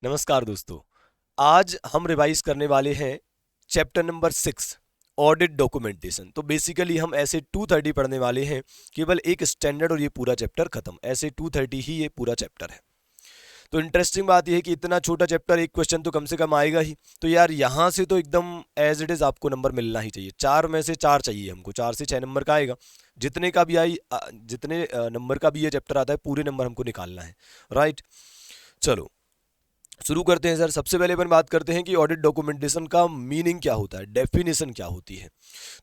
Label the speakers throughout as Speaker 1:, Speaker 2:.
Speaker 1: नमस्कार दोस्तों। आज हम रिवाइज करने वाले हैं चैप्टर नंबर 6 ऑडिट डॉक्यूमेंटेशन। तो बेसिकली हम ऐसे 230 पढ़ने वाले हैं, केवल एक स्टैंडर्ड और ये पूरा चैप्टर खत्म। ऐसे 230 ही ये पूरा चैप्टर है। तो इंटरेस्टिंग बात यह है कि इतना छोटा चैप्टर एक क्वेश्चन तो कम से कम आएगा ही। तो यार यहाँ से तो एकदम एज इट इज आपको नंबर मिलना ही चाहिए। 4 में से 4 चाहिए हमको, 4 से 6 नंबर का आएगा। जितने का भी जितने नंबर का भी ये चैप्टर आता है पूरे नंबर हमको निकालना है। राइट, चलो शुरू करते हैं सर। सबसे पहले अपन बात करते हैं कि ऑडिट डॉक्यूमेंटेशन का मीनिंग क्या होता है, डेफिनेशन क्या होती है।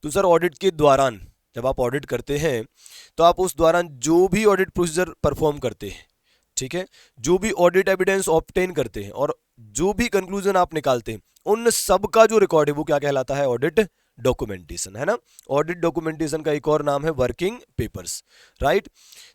Speaker 1: तो सर ऑडिट के दौरान जब आप ऑडिट करते हैं तो आप उस दौरान जो भी ऑडिट प्रोसीजर परफॉर्म करते हैं, ठीक है, जो भी ऑडिट एविडेंस ऑब्टेन करते हैं और जो भी कंक्लूजन आप निकालते हैं, उन सब का जो रिकॉर्ड है वो क्या कहलाता है, ऑडिट डॉक्यूमेंटेशन, है ना। ऑडिट डॉक्यूमेंटेशन का एक और नाम है वर्किंग पेपर्स। राइट,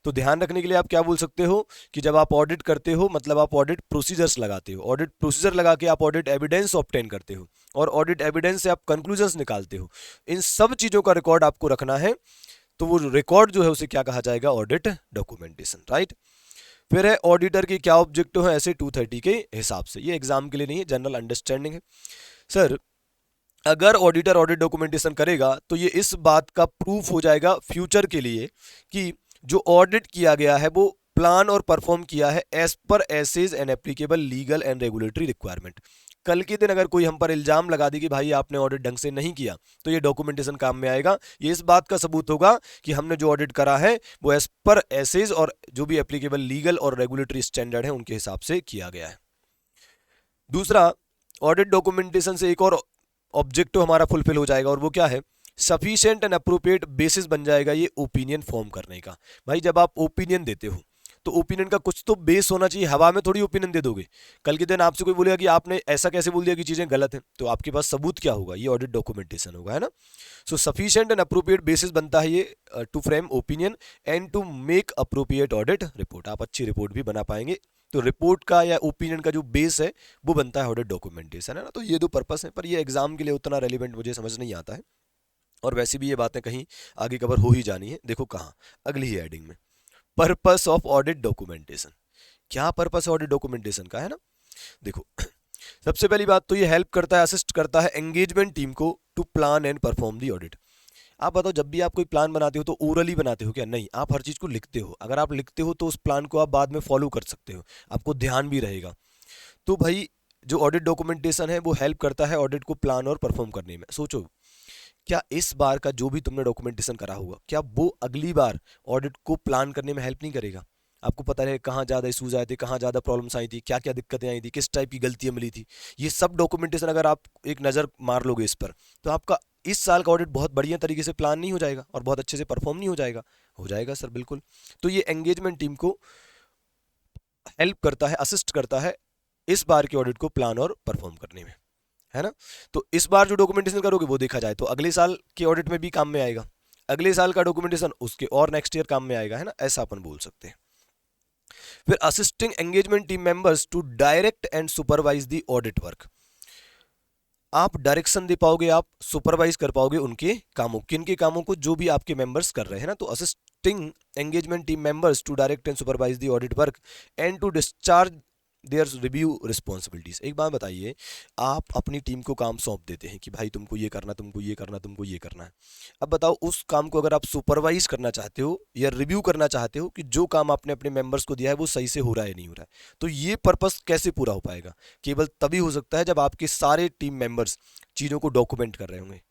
Speaker 1: तो ध्यान रखने के लिए आप क्या बोल सकते हो कि जब आप ऑडिट करते हो मतलब आप ऑडिट प्रोसीजर्स लगाते हो, ऑडिट प्रोसीजर लगा के आप ऑडिट एविडेंस ऑब्टेन करते हो और ऑडिट एविडेंस से आप कंक्लूजन्स निकालते हो। इन सब चीजों का रिकॉर्ड आपको रखना है। तो वो रिकॉर्ड जो है उसे क्या कहा जाएगा, ऑडिट डॉक्यूमेंटेशन। राइट, फिर है ऑडिटर के क्या ऑब्जेक्टिव है ऐसे 230 के हिसाब से। ये एग्जाम के लिए नहीं है, जनरल अंडरस्टैंडिंग है। सर अगर ऑडिटर ऑडिट डॉक्यूमेंटेशन करेगा तो ये इस बात का प्रूफ हो जाएगा फ्यूचर के लिए कि जो ऑडिट किया गया है वो प्लान और परफॉर्म किया है as per SAs and applicable legal and regulatory requirement. कल के दिन अगर कोई हम पर इल्जाम लगा दे कि भाई आपने ऑडिट ढंग से नहीं किया तो ये डॉक्यूमेंटेशन काम में आएगा। ये इस बात का सबूत होगा कि हमने जो ऑडिट करा है वो एज पर एसेज और जो भी एप्लीकेबल लीगल और रेगुलेटरी स्टैंडर्ड है उनके हिसाब से किया गया है। दूसरा, ऑडिट डॉक्यूमेंटेशन से एक और ऑब्जेक्टिव हमारा फुलफिल हो जाएगा और वो क्या है, सफिशिएंट एंड अप्रोप्रिएट बेसिस बन जाएगा ये ओपिनियन फॉर्म करने का। भाई जब आप ओपिनियन देते हो तो ओपिनियन का कुछ तो बेस होना चाहिए, हवा में थोड़ी ओपिनियन दे दोगे। कल के दिन आपसे कोई बोलेगा कि आपने ऐसा कैसे बोल दिया कि चीजें गलत हैं, तो आपके पास सबूत क्या होगा, ये ऑडिट डॉक्यूमेंटेशन होगा, है ना। So sufficient and appropriate basis बनता है ये to frame opinion and to make appropriate audit report. आप अच्छी रिपोर्ट भी बना पाएंगे। तो रिपोर्ट का या ओपिनियन का जो बेस है वो बनता है ऑडिट डॉक्यूमेंटेशन, है ना। तो ये दो पर्पस है, पर ये एग्जाम के लिए उतना रेलिवेंट मुझे समझ नहीं आता है। और वैसे भी ये बातें कहीं आगे कवर हो ही जानी है। देखो कहाँ, अगली ही हेडिंग में, पर्पस ऑफ ऑडिट डॉक्यूमेंटेशन। क्या पर्पस है ऑडिट डॉक्यूमेंटेशन का, है ना। देखो सबसे पहली बात तो ये हेल्प करता है, असिस्ट करता है एंगेजमेंट टीम को to plan and perform the audit. आप बताओ, जब भी आप कोई प्लान बनाते हो तो ओरली बनाते हो क्या? नहीं, आप हर चीज को लिखते हो। अगर आप लिखते हो तो उस प्लान को आप बाद में फॉलो कर सकते हो, आपको ध्यान भी रहेगा। तो भाई जो ऑडिट डॉक्यूमेंटेशन है वो हेल्प करता है ऑडिट को प्लान और परफॉर्म करने में। सोचो, क्या इस बार का जो भी तुमने डॉक्यूमेंटेशन करा होगा, क्या वो अगली बार ऑडिट को प्लान करने में हेल्प नहीं करेगा? आपको पता रहे कहाँ ज़्यादा इशूज आए थे, कहाँ ज़्यादा प्रॉब्लम्स आई थी, क्या क्या दिक्कतें आई थी, किस टाइप की गलतियाँ मिली थी। ये सब डॉक्यूमेंटेशन अगर आप एक नज़र मार लोगे इस पर, तो आपका इस साल का ऑडिट बहुत बढ़िया तरीके से प्लान नहीं हो जाएगा और बहुत अच्छे से परफॉर्म नहीं हो जाएगा। हो जाएगा सर, बिल्कुल। तो ये एंगेजमेंट टीम को हेल्प करता है, असिस्ट करता है इस बार के ऑडिट को प्लान और परफॉर्म करने में, है ना। तो इस बार जो डॉक्यूमेंटेशन करोगे वो देखा जाए तो अगले साल के ऑडिट में भी काम में आएगा, अगले साल का डॉक्यूमेंटेशन उसके और नेक्स्ट ईयर काम में आएगा, है ना। ऐसा अपन बोल सकते हैं। फिर assisting engagement team members to direct and supervise the audit work. आप डायरेक्शन दे पाओगे, आप सुपरवाइज कर पाओगे उनके कामों, किन के कामों को, जो भी आपके मेंबर्स कर रहे हैं ना। तो assisting engagement team members to direct and supervise the audit work and to discharge their review responsibilities. एक बात बताइए, आप अपनी टीम को काम सौंप देते हैं कि भाई तुमको ये करना, तुमको ये करना, तुमको ये करना है। अब बताओ, उस काम को अगर आप सुपरवाइज करना चाहते हो या रिव्यू करना चाहते हो कि जो काम आपने अपने मेंबर्स को दिया है वो सही से हो रहा है नहीं हो रहा है, तो ये पर्पस कैसे पूरा हो पाएगा? केवल तभी हो सकता है जब आपके सारे टीम मेंबर्स चीज़ों को डॉक्यूमेंट कर रहे होंगे।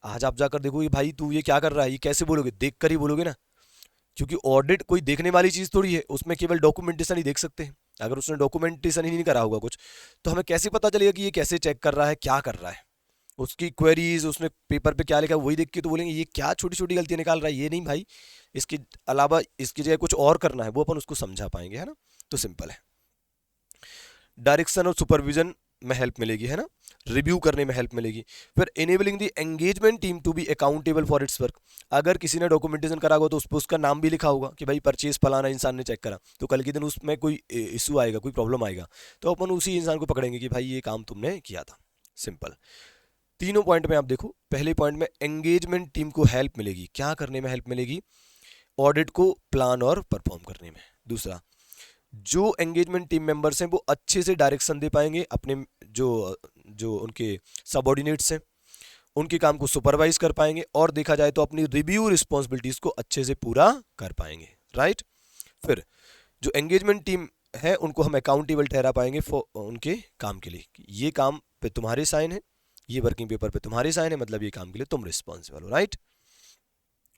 Speaker 1: आज आप जाकर देखोगे भाई तू ये क्या कर रहा है, ये कैसे बोलोगे? देख कर ही बोलोगे ना, क्योंकि ऑडिट कोई देखने वाली चीज़ थोड़ी है, उसमें केवल डॉक्यूमेंटेशन ही देख सकते हैं। अगर उसने डॉक्यूमेंटेशन ही नहीं करा होगा कुछ, तो हमें कैसे पता चलेगा कि ये कैसे चेक कर रहा है, क्या कर रहा है? उसकी क्वेरीज, उसने पेपर पे क्या लिखा है वही देख के तो बोलेंगे ये क्या छोटी छोटी गलतियां निकाल रहा है। ये नहीं भाई, इसके अलावा इसकी जगह कुछ और करना है, वो अपन उसको समझा पाएंगे, है ना। तो सिंपल है, डायरेक्शन और सुपरविजन में हेल्प मिलेगी, है ना, रिव्यू करने में हेल्प मिलेगी। फिर enabling the engagement team to be accountable for its work. अगर किसी ने डॉक्यूमेंटेशन करा होगा तो उस पर उसका नाम भी लिखा होगा कि भाई परचेज फलाना इंसान ने चेक करा, तो कल के दिन उसमें कोई इशू आएगा, कोई प्रॉब्लम आएगा, तो अपन उसी इंसान को पकड़ेंगे कि भाई ये काम तुमने किया था। सिंपल। तीनों पॉइंट में आप देखो, पहले पॉइंट में एंगेजमेंट टीम को हेल्प मिलेगी, क्या करने में हेल्प मिलेगी? ऑडिट को प्लान और परफॉर्म करने में। दूसरा, जो एंगेजमेंट टीम मेंबर्स हैं वो अच्छे से डायरेक्शन दे पाएंगे अपने जो जो उनके सबऑर्डिनेट्स हैं, उनके काम को सुपरवाइज कर पाएंगे, और देखा जाए तो अपनी रिव्यू रिस्पॉन्सिबिलिटीज को अच्छे से पूरा कर पाएंगे, राइट। फिर जो एंगेजमेंट टीम है उनको हम अकाउंटेबल ठहरा पाएंगे फॉर उनके काम के लिए, ये काम पे तुम्हारे साइन है, ये वर्किंग पेपर पे तुम्हारे साइन है, मतलब ये काम के लिए तुम रिस्पॉन्सिबल हो, राइट।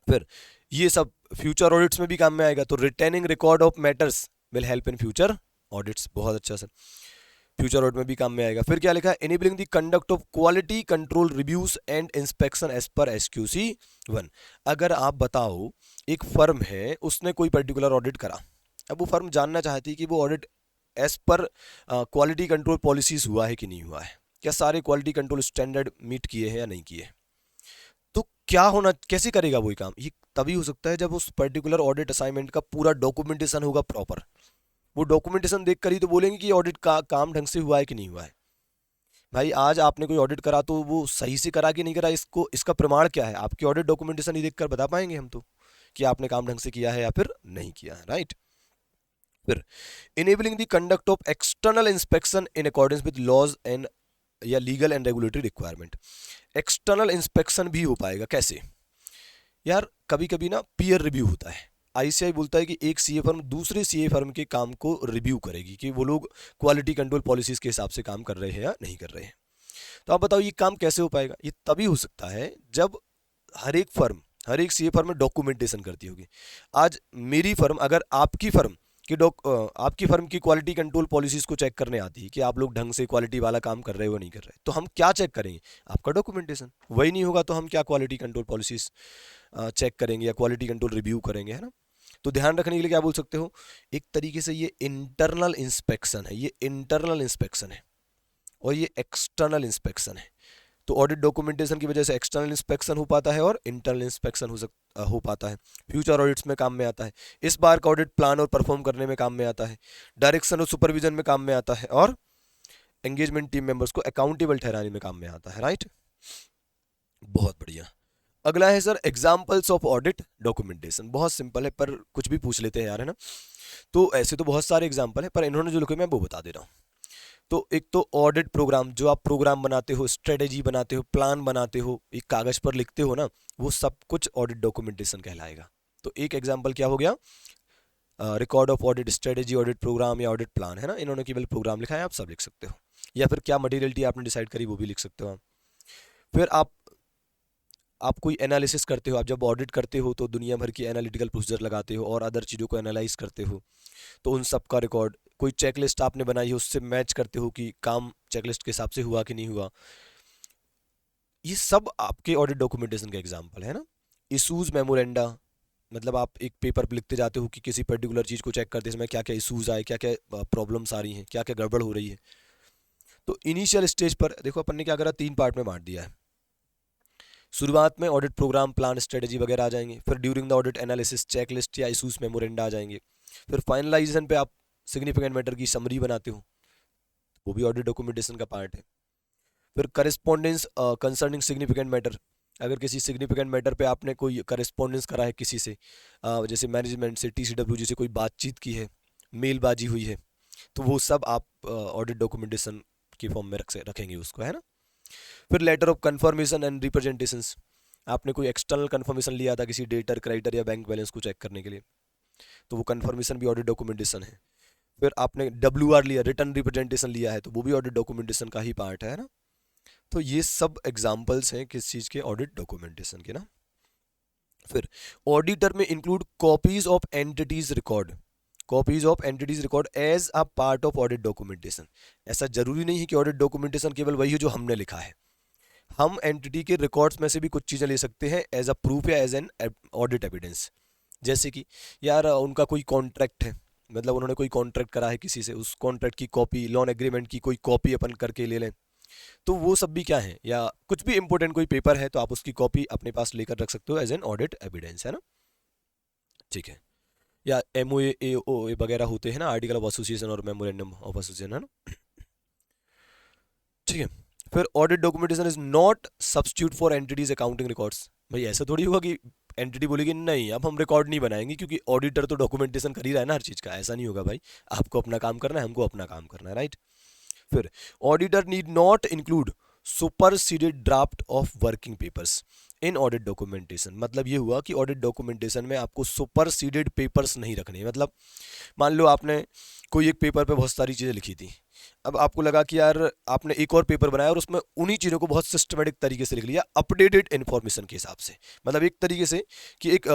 Speaker 1: फिर ये सब फ्यूचर ऑडिट्स में भी काम में आएगा, तो retaining record of matters will help in future audits, बहुत अच्छा सर, फ्यूचर ऑडिट में भी काम में आएगा। फिर क्या लिखा है, enabling the conduct of quality control reviews and inspection as per SQC 1। अगर आप बताओ एक फर्म है, उसने कोई पर्टिकुलर ऑडिट करा, अब वो फर्म जानना चाहती है कि वो audit as per quality control policies हुआ है कि नहीं हुआ है, क्या सारे क्वालिटी कंट्रोल स्टैंडर्ड मीट किए हैं या नहीं किए। तो क्या होना, कैसे करेगा वो काम, ये तभी हो सकता है जब उस पर्टिकुलर ऑडिट असाइनमेंट का पूरा डॉक्यूमेंटेशन होगा प्रॉपर। वो डॉक्यूमेंटेशन देख कर ही तो बोलेंगे कि ऑडिट का काम ढंग से हुआ है कि नहीं हुआ है। भाई आज आपने कोई ऑडिट करा तो वो सही से करा कि नहीं करा, इसको इसका प्रमाण क्या है, आपकी ऑडिट डॉक्यूमेंटेशन ही देखकर बता पाएंगे हम तो कि आपने काम ढंग से किया है या फिर नहीं किया है, राइट। फिर enabling the conduct of external inspection in accordance with laws and या legal and regulatory requirement. External inspection भी हो पाएगा, कैसे यार, कभी कभी ना पीयर रिव्यू होता है, ICAI बोलता है कि एक CA फर्म दूसरे CA फर्म के काम को रिव्यू करेगी कि वो लोग क्वालिटी कंट्रोल पॉलिसीज के हिसाब से काम कर रहे हैं या नहीं कर रहे हैं। तो आप बताओ ये काम कैसे हो पाएगा, ये तभी हो सकता है जब हर एक फर्म, हर एक CA फर्म में डॉक्यूमेंटेशन करती होगी। आज मेरी फर्म अगर आपकी फर्म आपकी फर्म की क्वालिटी कंट्रोल पॉलिसीज को चेक करने आती है कि आप लोग ढंग से क्वालिटी वाला काम कर रहे हो नहीं कर रहे, तो हम क्या चेक करेंगे, आपका डॉक्यूमेंटेशन। वही नहीं होगा तो हम क्या क्वालिटी कंट्रोल पॉलिसीज चेक करेंगे या क्वालिटी कंट्रोल रिव्यू करेंगे, है ना। तो ध्यान रखने के लिए क्या बोल सकते हो, एक तरीके से ये इंटरनल इंस्पेक्शन है, ये इंटरनल इंस्पेक्शन है और ये एक्सटर्नल इंस्पेक्शन है। तो ऑडिट डॉक्यूमेंटेशन की वजह से एक्सटर्नल इंस्पेक्शन हो पाता है और इंटरनल इंस्पेक्शन हो पाता है। फ्यूचर ऑडिट्स में काम में आता है, इस बार का ऑडिट प्लान और परफॉर्म करने में काम में आता है, डायरेक्शन और सुपरविजन में काम में आता है, और एंगेजमेंट टीम मेंबर्स को अकाउंटेबल ठहराने में काम में आता है, राइट। बहुत बढ़िया। अगला है sir examples of audit documentation, बहुत सिंपल है पर कुछ भी पूछ लेते हैं यार, है ना। तो ऐसे तो बहुत सारे एग्जाम्पल हैं पर इन्होंने जो लिखे मैं वो बता दे रहा हूँ। तो एक तो ऑडिट प्रोग्राम, जो आप प्रोग्राम बनाते हो, स्ट्रेटेजी बनाते हो, प्लान बनाते हो, एक कागज पर लिखते हो ना, वो सब कुछ ऑडिट डॉक्यूमेंटेशन कहलाएगा। तो एक एग्जाम्पल क्या हो गया, record of audit strategy, audit program या ऑडिट प्लान, है ना। इन्होंने केवल प्रोग्राम लिखा है, आप सब लिख सकते हो, या फिर क्या मटेरियलिटी आपने डिसाइड करी वो भी लिख सकते हो आप। फिर आप कोई एनालिसिस करते हो, आप जब ऑडिट करते हो तो दुनिया भर की एनालिटिकल प्रोसीजर लगाते हो और अदर चीज़ों को एनालाइज करते हो, तो उन सब का रिकॉर्ड, कोई चेकलिस्ट आपने बनाई है उससे मैच करते हो कि काम चेकलिस्ट के हिसाब से हुआ कि नहीं हुआ। ये सब आपके ऑडिट डॉक्यूमेंटेशन का एग्जाम्पल है ना। इशूज मेमोरेंडा, मतलब आप एक पेपर पे लिखते जाते हो कि किसी पर्टिकुलर चीज़ को चेक करते समय क्या क्या इशूज आए, क्या क्या प्रॉब्लम्स आ रही हैं, क्या क्या गड़बड़ हो रही है। तो इनिशियल स्टेज पर देखो अपन ने क्या करा, 3 पार्ट में बांट दिया है। शुरुआत में ऑडिट प्रोग्राम, प्लान, स्ट्रेटेजी वगैरह आ जाएंगे, फिर during the audit analysis, checklist या इशूज मेमोरेंडा आ जाएंगे, फिर फाइनलाइजेशन पे आप सिग्निफिकेंट मैटर की समरी बनाते हो, वो भी ऑडिट डॉक्यूमेंटेशन का पार्ट है। फिर करस्पॉन्डेंस कंसर्निंग सिग्निफिकेंट मैटर, अगर किसी सिग्निफिकेंट मैटर पे आपने कोई करस्पॉन्डेंस करा है किसी से, जैसे मैनेजमेंट से, TCW से कोई बातचीत की है, मेलबाजी हुई है, तो वो सब आप ऑडिट डॉक्यूमेंटेशन की फॉर्म में रखेंगे उसको, है ना। फिर letter of confirmation and representations, आपने कोई एक्सटर्नल कंफर्मेशन लिया था किसी डेटर, क्रेडिटर या बैंक बैलेंस को चेक करने के लिए, तो वो कंफर्मेशन भी ऑडिट डॉक्यूमेंटेशन है। फिर आपने WR लिया, रिटर्न रिप्रेजेंटेशन लिया है, तो वो भी ऑडिट डॉक्यूमेंटेशन का ही पार्ट है ना। तो ये सब एग्जाम्पल्स हैं किस चीज़ के, ऑडिट डॉक्यूमेंटेशन के ना। फिर auditor may include copies of entity's record, copies of entity's record as a part of audit documentation. ऐसा जरूरी नहीं है कि ऑडिट डॉक्यूमेंटेशन केवल वही है जो हमने लिखा है, हम एंटिटी के रिकॉर्ड्स में से भी कुछ चीज़ें ले सकते हैं एज अ प्रूफ या एज एन ऑडिट एविडेंस। जैसे कि यार उनका कोई कॉन्ट्रैक्ट है, मतलब उन्होंने कोई कॉन्ट्रैक्ट करा है किसी से, उस कॉन्ट्रैक्ट की कॉपी, लोन एग्रीमेंट की कोई कॉपी अपन करके ले लें, तो वो सब भी क्या है, या कुछ भी इंपॉर्टेंट कोई पेपर है तो आप उसकी कॉपी अपने पास लेकर रख सकते हो एज एन ऑडिट एविडेंस, है ना। ठीक है। या MOA AOA वगैरह होते हैं ना, आर्टिकल ऑफ एसोसिएशन और मेमोरेंडम ऑफ एसोसिएशन, है ना। ठीक है। फिर audit documentation is not substitute for entities accounting records. भाई ऐसा थोड़ी होगा कि एंटिटी बोलेगी नहीं अब हम रिकॉर्ड नहीं बनाएंगे, क्योंकि ऑडिटर तो डॉक्यूमेंटेशन कर ही रहा है ना हर चीज़ का। ऐसा नहीं होगा भाई, आपको अपना काम करना है, हमको अपना काम करना है, राइट। फिर auditor need not include superseded draft of working papers in audit documentation. मतलब ये हुआ कि ऑडिट डॉक्यूमेंटेशन में आपको सुपरसीडेड पेपर्स नहीं रखने। मतलब मान लो आपने कोई एक पेपर पे बहुत सारी चीज़ें लिखी थी, अब आपको लगा कि यार आपने एक और पेपर बनाया और उसमें उन्हीं चीज़ों को बहुत सिस्टमेटिक तरीके से लिख लिया अपडेटेड इन्फॉर्मेशन के हिसाब से। मतलब एक तरीके से कि एक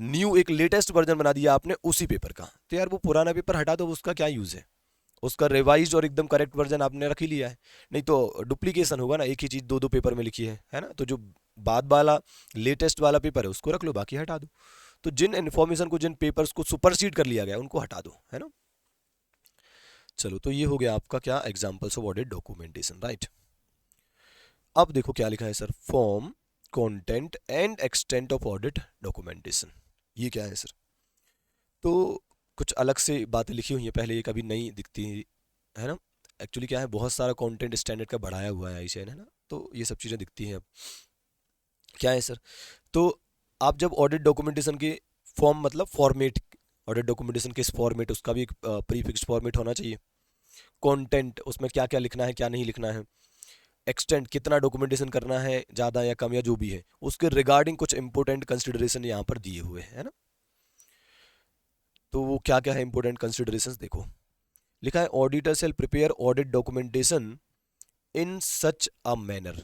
Speaker 1: न्यू एक लेटेस्ट वर्जन बना दिया आपने उसी पेपर का, तो यार वो पुराना पेपर हटा दो, उसका क्या यूज़ है। उसका रिवाइज और एकदम करेक्ट वर्जन आपने रख ही लिया है, नहीं तो डुप्लीकेशन होगा ना, एक ही चीज़ दो दो पेपर में लिखी है ना। तो जो बाद वाला लेटेस्ट वाला पेपर है उसको रख लो, बाकी हटा दो। तो जिन इन्फॉर्मेशन को, जिन पेपर्स को सुपरसीड कर लिया गया उनको हटा दो, है ना। चलो, तो ये हो गया आपका क्या, examples of audit documentation, right. अब देखो क्या लिखा है sir, form, content and extent of audit documentation. ये क्या है सर, तो कुछ अलग से बातें लिखी हुई हैं, पहले ये कभी नहीं दिखती है ना। एक्चुअली क्या है, बहुत सारा कंटेंट स्टैंडर्ड का बढ़ाया हुआ है आईसीएन, है ना, तो ये सब चीज़ें दिखती हैं। अब क्या है सर, तो आप जब ऑडिट डॉक्यूमेंटेशन के फॉर्म, मतलब फॉर्मेट, ऑडिट डॉक्यूमेंटेशन के फॉर्मेट, उसका भी एक प्रीफिक्स्ड फॉर्मेट होना चाहिए। कंटेंट, उसमें क्या क्या लिखना है क्या नहीं लिखना है। एक्सटेंट, कितना डॉक्यूमेंटेशन करना है, ज़्यादा या कम या जो भी है, उसके रिगार्डिंग कुछ इंपॉर्टेंट कंसिडरेशन यहाँ पर दिए हुए हैं, है ना। तो वो क्या क्या है इंपॉर्टेंट कंसिडरेशंस, देखो लिखा है auditor shall prepare audit documentation in such a manner.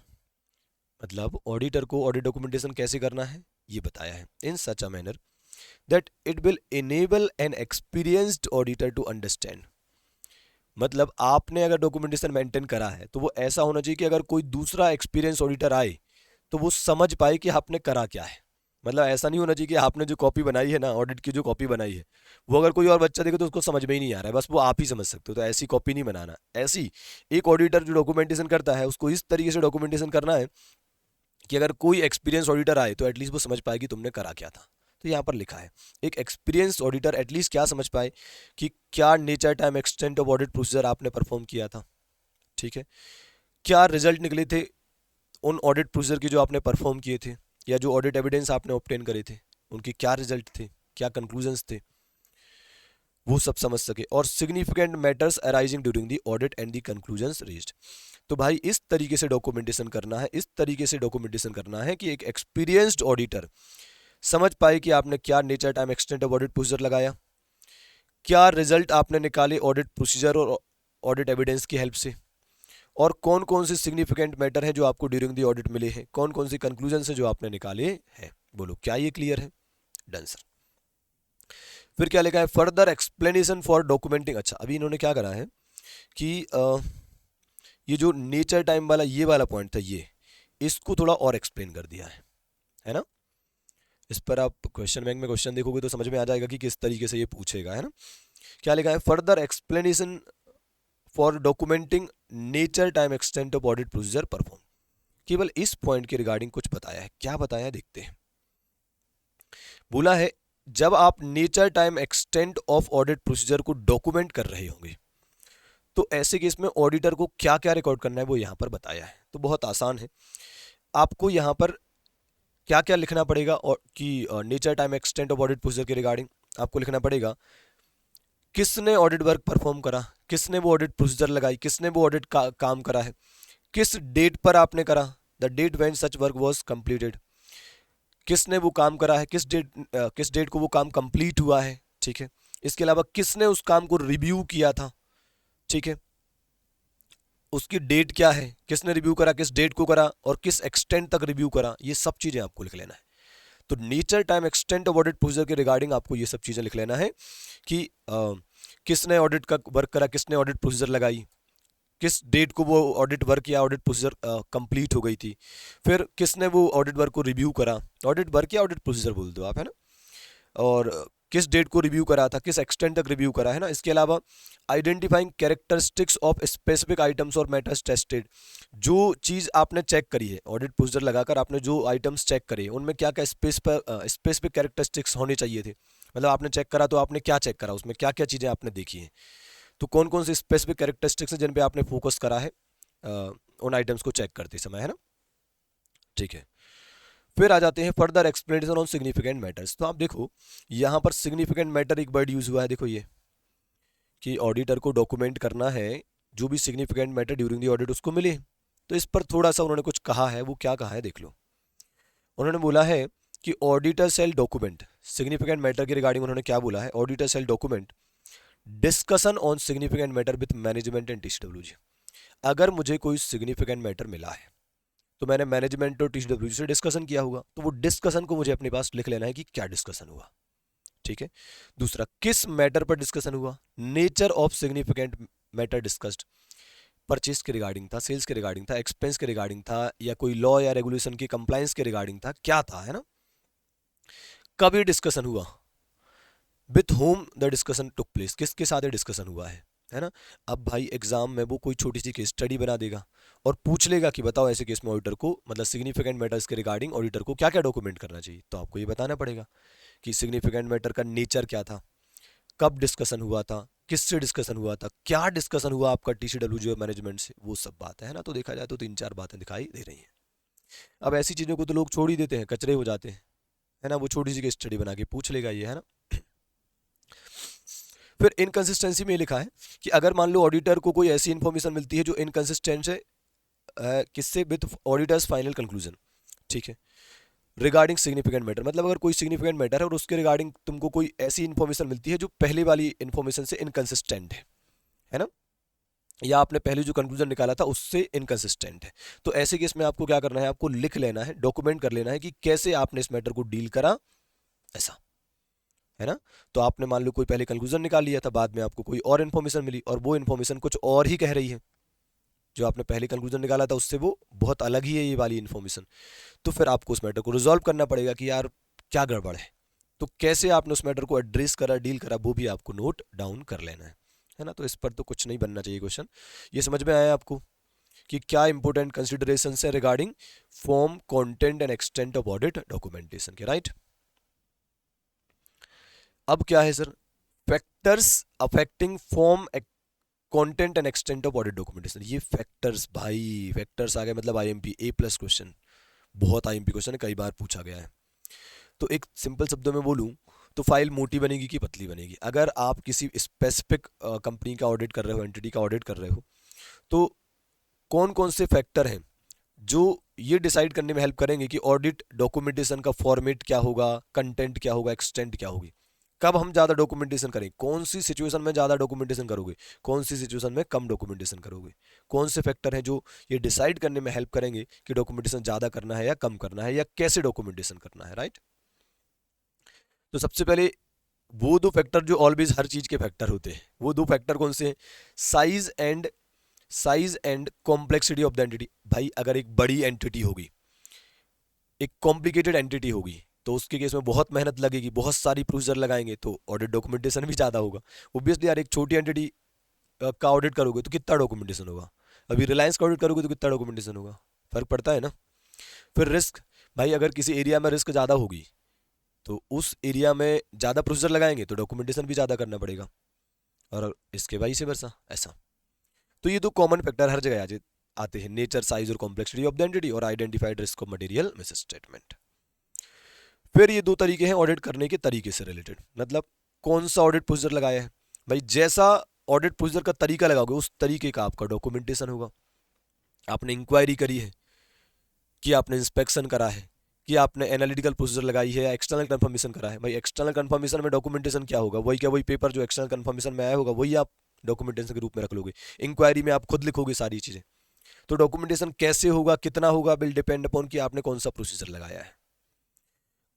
Speaker 1: मतलब ऑडिटर को ऑडिट डॉक्यूमेंटेशन कैसे करना है ये बताया है, in such a manner that it will enable an experienced auditor to understand. मतलब आपने अगर डॉक्यूमेंटेशन मेंटेन करा है तो वो ऐसा होना चाहिए कि अगर कोई दूसरा एक्सपीरियंस ऑडिटर आए तो वो समझ पाए कि आपने करा क्या है। मतलब ऐसा नहीं होना चाहिए कि आपने जो कॉपी बनाई है ना, ऑडिट की जो कॉपी बनाई है, वो अगर कोई और बच्चा देखे तो उसको समझ में ही नहीं आ रहा है, बस वो आप ही समझ सकते हो, तो ऐसी कॉपी नहीं बनाना। ऐसी एक ऑडिटर जो डॉक्यूमेंटेशन करता है उसको इस तरीके से डॉक्यूमेंटेशन करना है कि अगर कोई एक्सपीरियंस ऑडिटर आए तो एटलीस्ट वो समझ पाए कि तुमने करा क्या था। तो यहाँ पर लिखा है एक एक्सपीरियंस ऑडिटर एटलीस्ट क्या समझ पाए कि क्या nature, time, extent of audit procedure आपने परफॉर्म किया था, ठीक है। क्या रिजल्ट निकले थे उन ऑडिट प्रोसीजर के जो आपने परफॉर्म किए थे, या जो ऑडिट एविडेंस आपने ऑब्टेन करे थे उनके क्या रिजल्ट थे, क्या कंक्लूजन्स थे, वो सब समझ सके। और significant matters arising during the audit and the conclusions reached. तो भाई इस तरीके से डॉक्यूमेंटेशन करना है, इस तरीके से डॉक्यूमेंटेशन करना है कि एक एक्सपीरियंस्ड ऑडिटर समझ पाए कि आपने क्या nature, time, extent of audit procedure लगाया, क्या रिजल्ट आपने निकाले ऑडिट प्रोसीजर और ऑडिट एविडेंस की हेल्प से, और कौन कौन से सिग्निफिकेंट मैटर हैं जो आपको ड्यूरिंग दी ऑडिट मिले हैं, कौन कौन सी कंक्लूजन है जो आपने निकाले हैं। बोलो क्या ये क्लियर है? Done sir. फिर क्या लिखा है, फर्दर एक्सप्लेनेशन फॉर डॉक्यूमेंटिंग। अच्छा, अभी इन्होंने क्या करा है कि ये जो नेचर टाइम वाला ये वाला पॉइंट था, ये इसको थोड़ा और एक्सप्लेन कर दिया है ना। इस पर आप क्वेश्चन बैंक में क्वेश्चन देखोगे तो समझ में आ जाएगा कि किस तरीके से ये पूछेगा, है ना। क्या लिखा है, further explanation for documenting nature, time, extent of audit procedure perform. केवल इस पॉइंट के रिगार्डिंग कुछ बताया है, क्या बताया है देखते हैं। बोला है जब आप nature, time, extent of audit procedure को डॉक्यूमेंट कर रहे होंगे तो ऐसे केस में ऑडिटर को क्या क्या रिकॉर्ड करना है वो यहां पर बताया है। तो बहुत आसान है, आपको यहां पर क्या क्या लिखना पड़ेगा, और कि nature, time, extent of audit procedure के रिगार्डिंग आपको लिखना पड़ेगा किसने ऑडिट वर्क परफॉर्म करा, किसने वो ऑडिट प्रोसीजर लगाई, किसने वो ऑडिट काम करा है, किस डेट पर आपने करा, the date when such work was completed, किसने वो काम करा है, किस डेट को वो काम कंप्लीट हुआ है, ठीक है। इसके अलावा किसने उस काम को रिव्यू किया था, ठीक है, उसकी डेट क्या है, किसने रिव्यू करा, किस डेट को करा, और किस एक्सटेंट तक रिव्यू करा, ये सब चीजें आपको लिख लेना है। तो nature, time, extent of audit procedure के रिगार्डिंग आपको ये सब चीजें लिख लेना है कि किसने ऑडिट का वर्क करा, किसने ऑडिट प्रोसीजर लगाई, किस डेट को वो ऑडिट वर्क या ऑडिट प्रोसीजर कंप्लीट हो गई थी, फिर किसने वो ऑडिट वर्क को रिव्यू करा, ऑडिट वर्क या ऑडिट प्रोसीजर बोल दो आप, है ना, और किस डेट को रिव्यू करा था, किस एक्सटेंट तक रिव्यू करा है ना। इसके अलावा identifying characteristics of specific items और मैटर्स टेस्टेड, जो चीज़ आपने चेक करी है ऑडिट प्रोसीजर लगाकर, आपने जो आइटम्स चेक करे उनमें क्या क्या स्पेसिफिक कैरेक्टरिस्टिक्स होने चाहिए थे। मतलब आपने चेक करा तो आपने क्या चेक करा, उसमें क्या क्या चीज़ें आपने देखी हैं, तो कौन कौन से स्पेसिफिक कैरेक्टरिस्टिक्स हैं जिन पे आपने फोकस करा है उन आइटम्स को चेक करते समय, है ना, ठीक है। फिर आ जाते हैं further explanation on significant matters. तो आप देखो यहाँ पर सिग्निफिकेंट मैटर एक वर्ड यूज हुआ है, देखो ये कि ऑडिटर को डॉक्यूमेंट करना है जो भी significant matter during the audit उसको मिले। तो इस पर थोड़ा सा उन्होंने कुछ कहा है, वो क्या कहा है देख लो। उन्होंने बोला है कि auditor shall document significant matter के रिगार्डिंग, उन्होंने क्या बोला है, auditor shall document discussion on significant matter with management and TCWG. अगर मुझे कोई सिग्निफिकेंट मैटर मिला है तो मैंने मैनेजमेंट और टीसीडब्ल्यूजी से डिस्कशन किया होगा, तो वो डिस्कशन को मुझे अपने पास लिख लेना है कि क्या डिस्कशन हुआ। ठीक है। दूसरा, किस मैटर पर डिस्कशन हुआ, nature of significant matter discussed, purchase के रिगार्डिंग था, सेल्स के रिगार्डिंग था, एक्सपेंस के रिगार्डिंग था, या कोई लॉ या रेगुलेशन की कंप्लायंस के रिगार्डिंग था, क्या था, है ना। कब ये डिस्कशन हुआ, with home the discussion took place, किसके साथ ये डिस्कशन हुआ है ना। अब भाई एग्जाम में वो कोई छोटी सी केस स्टडी बना देगा और पूछ लेगा कि बताओ ऐसे केस में ऑडिटर को, मतलब सिग्निफिकेंट मैटर्स के रिगार्डिंग ऑडिटर को क्या क्या डॉक्यूमेंट करना चाहिए। तो आपको ये बताना पड़ेगा कि सिग्निफिकेंट मैटर का नेचर क्या था, कब डिस्कशन हुआ था, किससे डिस्कशन हुआ था, क्या डिस्कशन हुआ आपका टीसीडब्ल्यूजी और मैनेजमेंट से, वो सब बात है ना। तो देखा जाए तो 3-4 बातें दिखाई दे रही हैं। अब ऐसी चीज़ों को तो लोग छोड़ ही देते हैं, कचरे हो जाते हैं, है ना। वो छोटी सी केस स्टडी बना के पूछ लेगा ये, है ना। फिर इनकंसिस्टेंसी में लिखा है कि अगर मान लो ऑडिटर को कोई ऐसी इन्फॉर्मेशन मिलती है जो इनकंसिस्टेंट है किससे, विद ऑडिटर्स फाइनल कंक्लूजन। ठीक है। रिगार्डिंग सिग्निफिकेंट मैटर, मतलब अगर कोई सिग्निफिकेंट मैटर है और उसके रिगार्डिंग तुमको कोई ऐसी इन्फॉर्मेशन मिलती है जो पहले वाली इन्फॉर्मेशन से इनकंसिस्टेंट है ना, या आपने पहले जो कंक्लूजन निकाला था उससे इनकंसिस्टेंट है, तो ऐसे केस में आपको क्या करना है, आपको लिख लेना है, डॉक्यूमेंट कर लेना है कि कैसे आपने इस मैटर को डील करा, ऐसा, है ना। तो आपने मान लो कोई पहले कंक्लूजन निकाल लिया था, बाद में आपको कोई और इन्फॉर्मेशन मिली और वो इन्फॉर्मेशन कुछ और ही कह रही है, जो आपने पहले कंक्लूजन निकाला था उससे वो बहुत अलग ही है ये वाली इन्फॉर्मेशन। तो फिर आपको उस मैटर को रिजॉल्व करना पड़ेगा कि यार क्या गड़बड़ है कैसे आपने उस मैटर को एड्रेस करा, डील करा, वो भी आपको नोट डाउन कर लेना है ना। तो इस पर तो कुछ नहीं बनना चाहिए क्वेश्चन। ये समझ में आया आपको कि क्या इंपॉर्टेंट कंसिडरेशन है regarding form, content and extent of audit documentation के, राइट। अब क्या है sir, factors affecting form, content and extent of audit documentation. ये फैक्टर्स, भाई फैक्टर्स आ गए मतलब आईएमपी A+ क्वेश्चन, बहुत आईएमपी क्वेश्चन है, कई बार पूछा गया है। तो एक सिंपल शब्दों में बोलूं तो फाइल मोटी बनेगी कि पतली बनेगी। अगर आप किसी स्पेसिफिक कंपनी का ऑडिट कर रहे हो, एंटिटी का ऑडिट कर रहे हो, तो कौन कौन से फैक्टर हैं जो ये डिसाइड करने में हेल्प करेंगे कि ऑडिट डॉक्यूमेंटेशन का फॉर्मेट क्या होगा, कंटेंट क्या होगा, एक्सटेंट क्या होगी, कब हम ज़्यादा डॉक्यूमेंटेशन करें, कौन सी सिचुएशन में ज़्यादा डॉक्यूमेंटेशन करोगे, कौन सी सिचुएशन में कम डॉक्यूमेंटेशन करोगे। कौन से फैक्टर हैं जो ये डिसाइड करने में हेल्प करेंगे कि डॉक्यूमेंटेशन ज़्यादा करना है या कम करना है, या कैसे डॉक्यूमेंटेशन करना है, राइट। तो सबसे पहले वो दो फैक्टर जो ऑलवेज हर चीज़ के फैक्टर होते हैं, वो दो फैक्टर कौन से हैं, size and complexity of the entity. भाई अगर एक बड़ी एंटिटी होगी, एक कॉम्प्लिकेटेड एंटिटी होगी, तो उसके केस में बहुत मेहनत लगेगी, बहुत सारी प्रोसीजर लगाएंगे, तो ऑडिट डॉक्यूमेंटेशन भी ज़्यादा होगा। ऑब्वियसली यार एक छोटी एंटिटी का ऑडिट करोगे तो कितना डॉक्यूमेंटेशन होगा, अभी रिलायंस का ऑडिट करोगे तो कितना डॉक्यूमेंटेशन होगा, फर्क पड़ता है ना। फिर रिस्क, भाई अगर किसी एरिया में रिस्क ज़्यादा होगी तो उस एरिया में ज़्यादा प्रोसीजर लगाएंगे तो डॉक्यूमेंटेशन भी ज़्यादा करना पड़ेगा, और इसके वाई से वर्सा ऐसा। तो ये दो कॉमन फैक्टर हर जगह आते हैं, नेचर, साइज और कॉम्प्लेक्सिटी ऑफ द एंटिटी, और identified risk of material miss statement. फिर ये दो तरीके हैं ऑडिट करने के तरीके से रिलेटेड, मतलब कौन सा ऑडिट प्रोसीजर लगाया है, भाई जैसा ऑडिट प्रोसीजर का तरीका लगाओगे उस तरीके का आपका डॉक्यूमेंटेशन होगा। आपने इंक्वायरी करी है, कि आपने इंस्पेक्शन करा है, कि आपने एनालिटिकल प्रोसीजर लगाई है, या एक्सटर्नल कंफर्मेशन करा है, भाई एक्सटर्नल कंफर्मेशन में डॉक्यूमेंटेशन क्या होगा, वही क्या, वही पेपर जो एक्सटर्नल कंफर्मेशन में आया होगा वही आप डॉक्यूमेंटेशन के रूप में रख लोगे। इंक्वायरी में आप खुद लिखोगे सारी चीज़ें। तो डॉक्यूमेंटेशन कैसे होगा, कितना होगा, विल डिपेंड अपॉन कि आपने कौन सा प्रोसीजर लगाया है,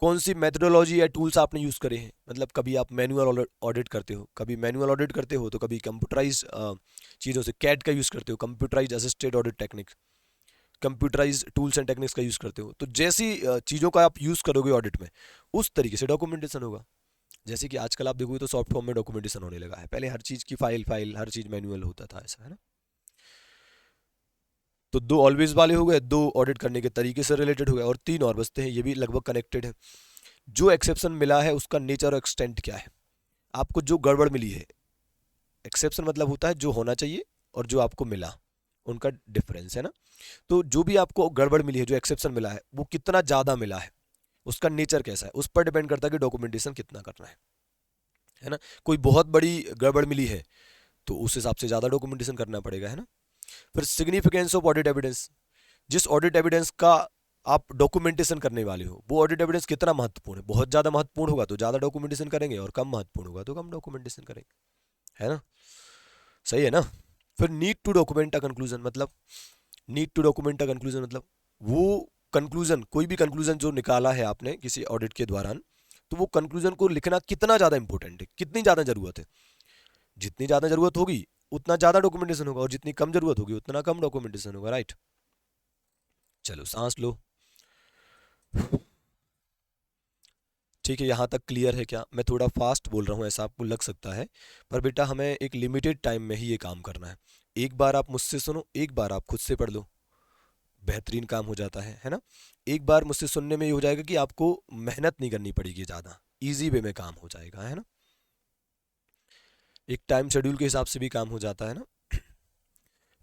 Speaker 1: कौन सी मेथडोलॉजी या टूल्स आपने यूज़ करे हैं। मतलब कभी आप मैनुअल ऑडिट करते हो, कभी मैनुअल ऑडिट करते हो, तो कभी कंप्यूटराइज चीज़ों से कैट का यूज़ करते हो, computerise assisted audit technique, computerise tools and techniques का यूज़ करते हो। तो जैसी चीज़ों का आप यूज़ करोगे ऑडिट में, उस तरीके से डॉक्यूमेंटेशन होगा। जैसे कि आजकल आप देखोगे तो सॉफ्ट फॉर्म में डॉक्यूमेंटेशन होने लगा है, पहले हर चीज़ की फाइल हर चीज़ मैनुअल होता था, ऐसा है ना। तो दो ऑलवेज वाले हो गए, दो ऑडिट करने के तरीके से रिलेटेड हो गए, और तीन और बचते हैं, ये भी लगभग कनेक्टेड है। जो एक्सेप्शन मिला है उसका नेचर और एक्सटेंट क्या है, आपको जो गड़बड़ मिली है, एक्सेप्शन मतलब होता है जो होना चाहिए और जो आपको मिला, उनका डिफरेंस है ना। तो जो भी आपको गड़बड़ मिली है, जो एक्सेप्शन मिला है, वो कितना ज़्यादा मिला है, उसका नेचर कैसा है, उस पर डिपेंड करता है कि डॉक्यूमेंटेशन कितना करना है ना। कोई बहुत बड़ी गड़बड़ मिली है तो उस हिसाब से ज़्यादा डॉक्यूमेंटेशन करना पड़ेगा, है ना। फिर सिग्निफिकेंस ऑफ ऑडिट एविडेंस, जिस ऑडिट एविडेंस का आप डॉक्यूमेंटेशन करने वाले हो वो ऑडिट एविडेंस कितना महत्वपूर्ण है। बहुत ज़्यादा महत्वपूर्ण होगा तो ज़्यादा डॉक्यूमेंटेशन करेंगे, और कम महत्वपूर्ण होगा तो कम डॉक्यूमेंटेशन करेंगे, है ना। सही है ना। फिर need to document a conclusion, मतलब need to document a conclusion मतलब वो कंक्लूजन, कोई भी कंक्लूजन जो निकाला है आपने किसी ऑडिट के दौरान, तो वो कंक्लूजन को लिखना कितना ज़्यादा इंपॉर्टेंट है, कितनी ज़्यादा ज़रूरत है। जितनी ज़्यादा ज़रूरत होगी उतना ज़्यादा डॉक्यूमेंटेशन होगा, और जितनी कम ज़रूरत होगी उतना कम डॉक्यूमेंटेशन होगा, राइट। चलो सांस लो। ठीक है, यहाँ तक क्लियर है क्या? मैं थोड़ा फास्ट बोल रहा हूँ ऐसा आपको लग सकता है, पर बेटा हमें एक लिमिटेड टाइम में ही ये काम करना है। एक बार आप मुझसे सुनो, एक बार आप खुद से पढ़ लो, बेहतरीन काम हो जाता है ना। एक बार मुझसे सुनने में ये हो जाएगा कि आपको मेहनत नहीं करनी पड़ेगी ज़्यादा, इजी वे में काम हो जाएगा, है ना। एक टाइम शेड्यूल के हिसाब से भी काम हो जाता है ना।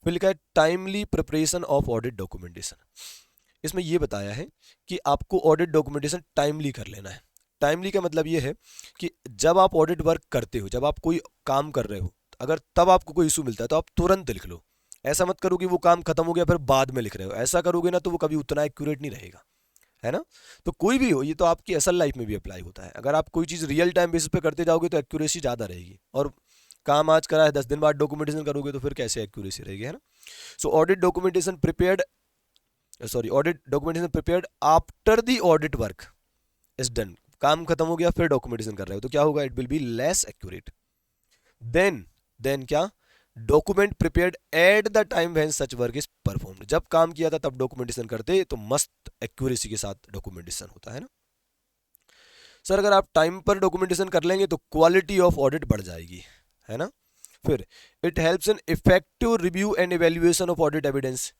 Speaker 1: फिर लिखा है timely preparation of audit documentation. इसमें यह बताया है कि आपको ऑडिट डॉक्यूमेंटेशन टाइमली कर लेना है। टाइमली का मतलब यह है कि जब आप ऑडिट वर्क करते हो, जब आप कोई काम कर रहे हो, अगर तब आपको कोई इशू मिलता है तो आप तुरंत लिख लो। ऐसा मत करो कि वो काम खत्म हो गया फिर बाद में लिख रहे हो, ऐसा करोगे ना तो वो कभी उतना एक्यूरेट नहीं रहेगा, है ना। तो कोई भी हो, ये तो आपकी असल लाइफ में भी अप्लाई होता है। अगर आप कोई चीज़ रियल टाइम बेसिस पे करते जाओगे तो एक्यूरेसी ज़्यादा रहेगी, और काम आज करा है 10 दिन बाद डॉक्यूमेंटेशन करोगे तो फिर कैसे एक्यूरेसी रहेगी, है ना। So audit documentation prepared, sorry audit documentation prepared after the audit work is done. काम खत्म हो गया फिर डॉक्यूमेंटेशन कर रहे हो तो क्या होगा, it will be less accurate then क्या, document prepared at the time when such work is performed. जब काम किया था तब डॉक्यूमेंटेशन करते तो मस्त एक्यूरेसी के साथ डॉक्यूमेंटेशन होता है ना। सर अगर आप टाइम पर डॉक्यूमेंटेशन कर लेंगे तो क्वालिटी ऑफ ऑडिट बढ़ जाएगी, है ना। फिर it helps in effective review and evaluation of audit evidence.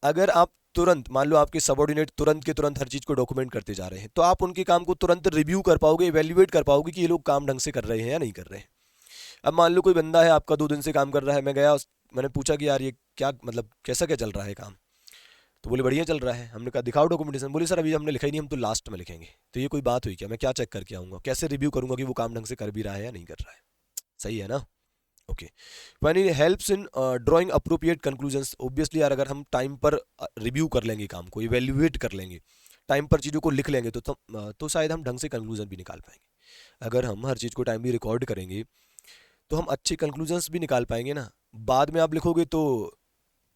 Speaker 1: अगर आप तुरंत, मान लो आपके सबऑर्डिनेट तुरंत के तुरंत हर चीज को डॉक्यूमेंट करते जा रहे हैं, तो आप उनके काम को तुरंत रिव्यू कर पाओगे, इवेल्युएट कर पाओगे कि ये लोग काम ढंग से कर रहे हैं या नहीं कर रहे हैं। अब मान लो कोई बंदा है आपका 2 दिन से काम कर रहा है, मैं गया मैंने पूछा कि यार ये क्या मतलब कैसा क्या चल रहा है काम, तो बोले बढ़िया चल रहा है। हमने कहा दिखाओ डॉक्यूमेंटेशन, बोले सर अभी हमने लिखा ही नहीं, हम तो लास्ट में लिखेंगे। तो ये कोई बात हुई क्या? मैं क्या चेक करके आऊँगा, कैसे रिव्यू करूँगा कि वो काम ढंग से कर भी रहा है या नहीं कर रहा है। सही है ना। Okay, when it helps in drawing appropriate conclusions. Obviously यार अगर हम टाइम पर रिव्यू कर लेंगे काम को, इवेल्युएट कर लेंगे, टाइम पर चीज़ों को लिख लेंगे तो शायद हम ढंग से कंक्लूजन भी निकाल पाएंगे। अगर हम हर चीज़ को टाइमली रिकॉर्ड करेंगे तो हम अच्छे कंक्लूजन्स भी निकाल पाएंगे ना। बाद में आप लिखोगे तो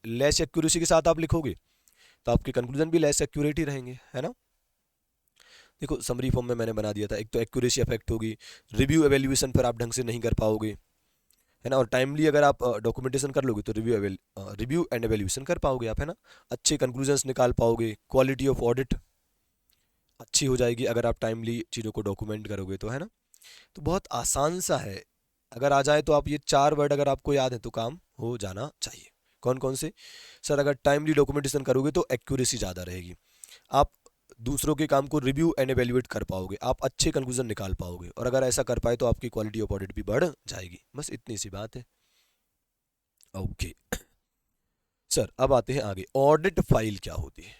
Speaker 1: लेस एक्यूरेसी के साथ आप लिखोगे तो आपके कंक्लूजन भी लेस एक्यूरेट ही रहेंगे, है ना। देखो समरी फॉर्म में मैंने बना दिया था, एक तो एक्यूरेसी अफेक्ट होगी, रिव्यू एवेल्युएशन पर आप ढंग से नहीं कर पाओगे, है ना। और टाइमली अगर आप डॉक्यूमेंटेशन कर लोगे तो रिव्यू एंड एवेल्यूशन कर पाओगे आप, है ना। अच्छे कंक्लूजन्स निकाल पाओगे, क्वालिटी ऑफ ऑडिट अच्छी हो जाएगी अगर आप टाइमली चीज़ों को डॉक्यूमेंट करोगे तो, है ना। तो बहुत आसान सा है, अगर आ जाए तो आप ये 4 वर्ड अगर आपको याद है तो काम हो जाना चाहिए। कौन कौन से? सर अगर टाइमली डॉक्यूमेंटेशन करोगे तो एक्यूरेसी ज़्यादा रहेगी, आप दूसरों के काम को रिव्यू एंड एवेल्युएट कर पाओगे, आप अच्छे कंक्लूजन निकाल पाओगे, और अगर ऐसा कर पाए तो आपकी क्वालिटी ऑफ ऑडिट भी बढ़ जाएगी। बस इतनी सी बात है। ओके सर, अब आते हैं आगे, ऑडिट फाइल क्या होती है।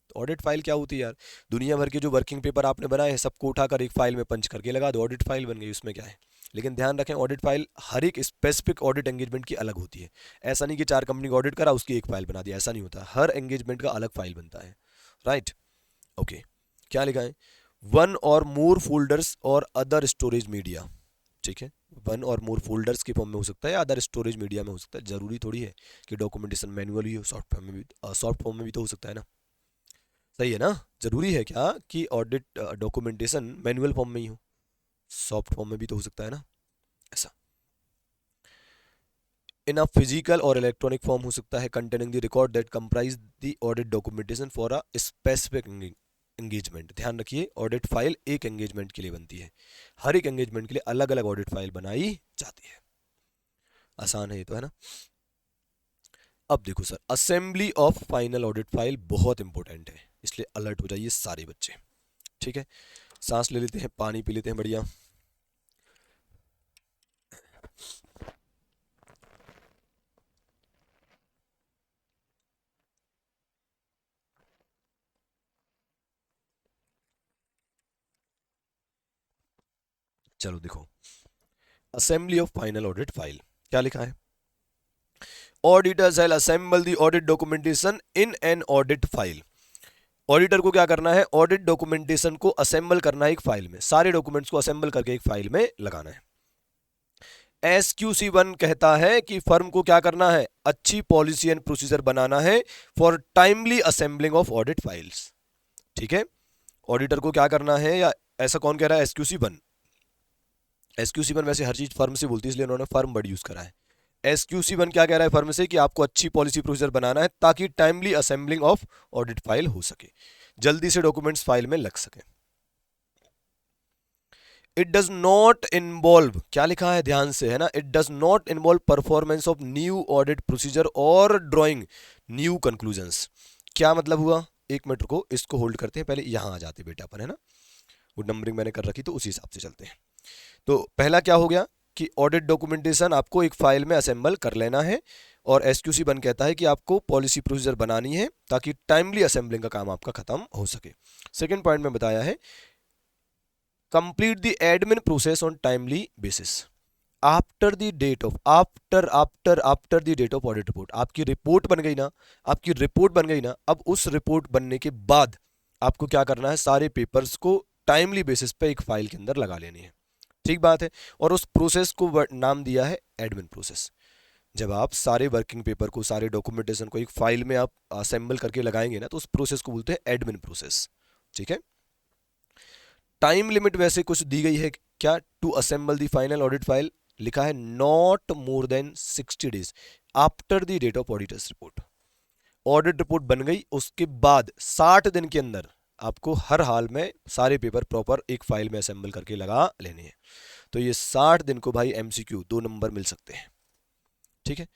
Speaker 1: तो ऑडिट फाइल क्या होती है यार? दुनिया भर के जो वर्किंग पेपर आपने बनाए हैं सबको उठाकर एक फाइल में पंच करके लगा दो, ऑडिट फाइल बन गई, उसमें क्या है। लेकिन ध्यान रखें ऑडिट फाइल हर एक स्पेसिफिक ऑडिट एंगेजमेंट की अलग होती है। ऐसा नहीं कि 4 कंपनी का ऑडिट करा उसकी एक फाइल बना दिया, ऐसा नहीं होता, हर एंगेजमेंट का अलग फाइल बनता है, राइट। ओके, क्या लिखा है? वन और मोर फोल्डर्स और अदर स्टोरेज मीडिया। ठीक है, वन और मोर फोल्डर्स के फॉर्म में हो सकता है या अदर स्टोरेज मीडिया में हो सकता है। जरूरी थोड़ी है कि डॉक्यूमेंटेशन मैनुअली हो, सॉफ्ट फॉर्म में भी, सॉफ्ट फॉर्म में भी तो हो सकता है ना। सही है ना। जरूरी है क्या कि ऑडिट डॉक्यूमेंटेशन मैनुअल फॉर्म में ही हो, सॉफ्ट फॉर्म में भी तो हो सकता है ना, ऐसा। इन अ फिजिकल और इलेक्ट्रॉनिक फॉर्म हो सकता है, containing the record that comprise the audit documentation for a specific engagement. ध्यान रखिए ऑडिट फाइल एक एंगेजमेंट के लिए बनती है, हर एक एंगेजमेंट के लिए अलग अलग ऑडिट फाइल बनाई जाती है। आसान है ये तो, है ना। अब देखो sir, assembly of final audit file बहुत इंपॉर्टेंट है, इसलिए अलर्ट हो जाइए सारे बच्चे। ठीक है, सांस ले लेते हैं, पानी पी लेते हैं बढ़िया। चलो देखो, assembly of final audit file क्या लिखा है? Auditor shall assemble the audit documentation in an audit file. Auditor को क्या करना है? ऑडिट डॉक्यूमेंटेशन को असेंबल करना है एक फाइल में, सारे डॉक्यूमेंट्स को असेंबल करके एक फाइल में लगाना है। SQC1 कहता है कि फर्म को क्या करना है? अच्छी पॉलिसी एंड प्रोसीजर बनाना है for timely assembling of audit files. ठीक है, ऑडिटर को क्या करना है, या ऐसा कौन कह रहा है? SQC1। SQC1 वैसे हर चीज फर्म से बोलती है, इसलिए उन्होंने फर्म वर्ड यूज करा है। SQC1 क्या कह रहा है फर्म से? कि आपको अच्छी पॉलिसी प्रोसीजर बनाना है ताकि timely assembling of audit file हो सके, जल्दी से डॉक्यूमेंट्स फाइल में लग सके। इट डज नॉट इन्वॉल्व, क्या लिखा है ध्यान से, है ना? It does not involve performance of new audit procedure और ड्रॉइंग न्यू कंक्लूजन्स। क्या मतलब हुआ? एक मिनट को इसको होल्ड करते हैं, पहले यहां आ जाते बेटा अपन, है ना? वो नंबरिंग मैंने कर रखी तो उसी हिसाब से चलते हैं। तो पहला क्या हो गया कि ऑडिट डॉक्यूमेंटेशन आपको एक फाइल में असेंबल कर लेना है, और SQC1 कहता है कि आपको पॉलिसी प्रोसीजर बनानी है ताकि टाइमली असेंबलिंग का काम आपका खत्म हो सके। सेकेंड पॉइंट में बताया है complete the admin process on timely basis after the date of after the date of audit report. आपकी रिपोर्ट बन गई ना, आपकी रिपोर्ट बन गई ना, अब उस रिपोर्ट बनने के बाद आपको क्या करना है? सारे पेपर्स को टाइमली बेसिस पे एक फाइल के अंदर लगा लेनी है। ठीक बात है। और उस प्रोसेस को नाम दिया है एडमिन प्रोसेस। जब आप सारे वर्किंग पेपर को, सारे डॉक्यूमेंटेशन को एक फाइल में आप असेंबल करके लगाएंगे ना, तो उस प्रोसेस को बोलते हैं एडमिन प्रोसेस। ठीक है। टाइम लिमिट वैसे कुछ दी गई है क्या? To assemble the final audit file लिखा है not more than 60 days after the date of auditor's report. Audit report बन गई, उसके बाद 60 दिन के अंदर आपको हर हाल में सारे पेपर प्रॉपर एक फाइल में असेंबल करके लगा लेने हैं। तो ये 60 दिन को भाई MCQ 2 नंबर मिल सकते हैं। ठीक है।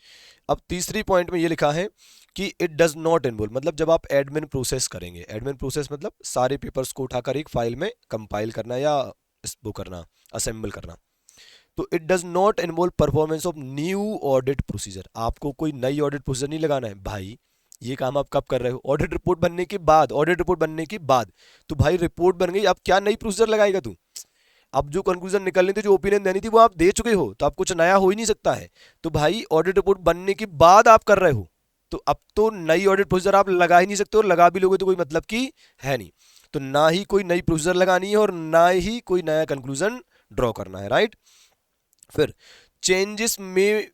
Speaker 1: अब तीसरी पॉइंट में ये लिखा है कि इट डज नॉट इन्वॉल्व, मतलब जब आप एडमिन प्रोसेस करेंगे, एडमिन प्रोसेस मतलब सारे पेपर्स को उठाकर एक फाइल में कंपाइल करना या वो करना, असेंबल करना, तो it does not involve performance of new audit procedure. आपको कोई नई ऑडिट प्रोसीजर नहीं लगाना है भाई। ये काम आप कब कर रहे हो? ऑडिट रिपोर्ट बनने के बाद। ऑडिट रिपोर्ट बनने के बाद तो भाई रिपोर्ट बन गई, अब क्या नई प्रोसीजर लगाएगा तू? अब जो कंक्लूजन निकलनी थी, जो ओपिनियन देनी थी, वो आप दे चुके हो, तो आप कुछ नया हो ही नहीं सकता है। तो भाई ऑडिट रिपोर्ट बनने के बाद आप कर रहे हो, तो अब तो नई ऑडिट प्रोसीजर आप लगा ही नहीं सकते, और लगा भी लोगे तो कोई मतलब की है नहीं। तो ना ही कोई नई प्रोसीजर लगानी है और ना ही कोई नया कंक्लूजन ड्रॉ करना है, राइट। फिर changes may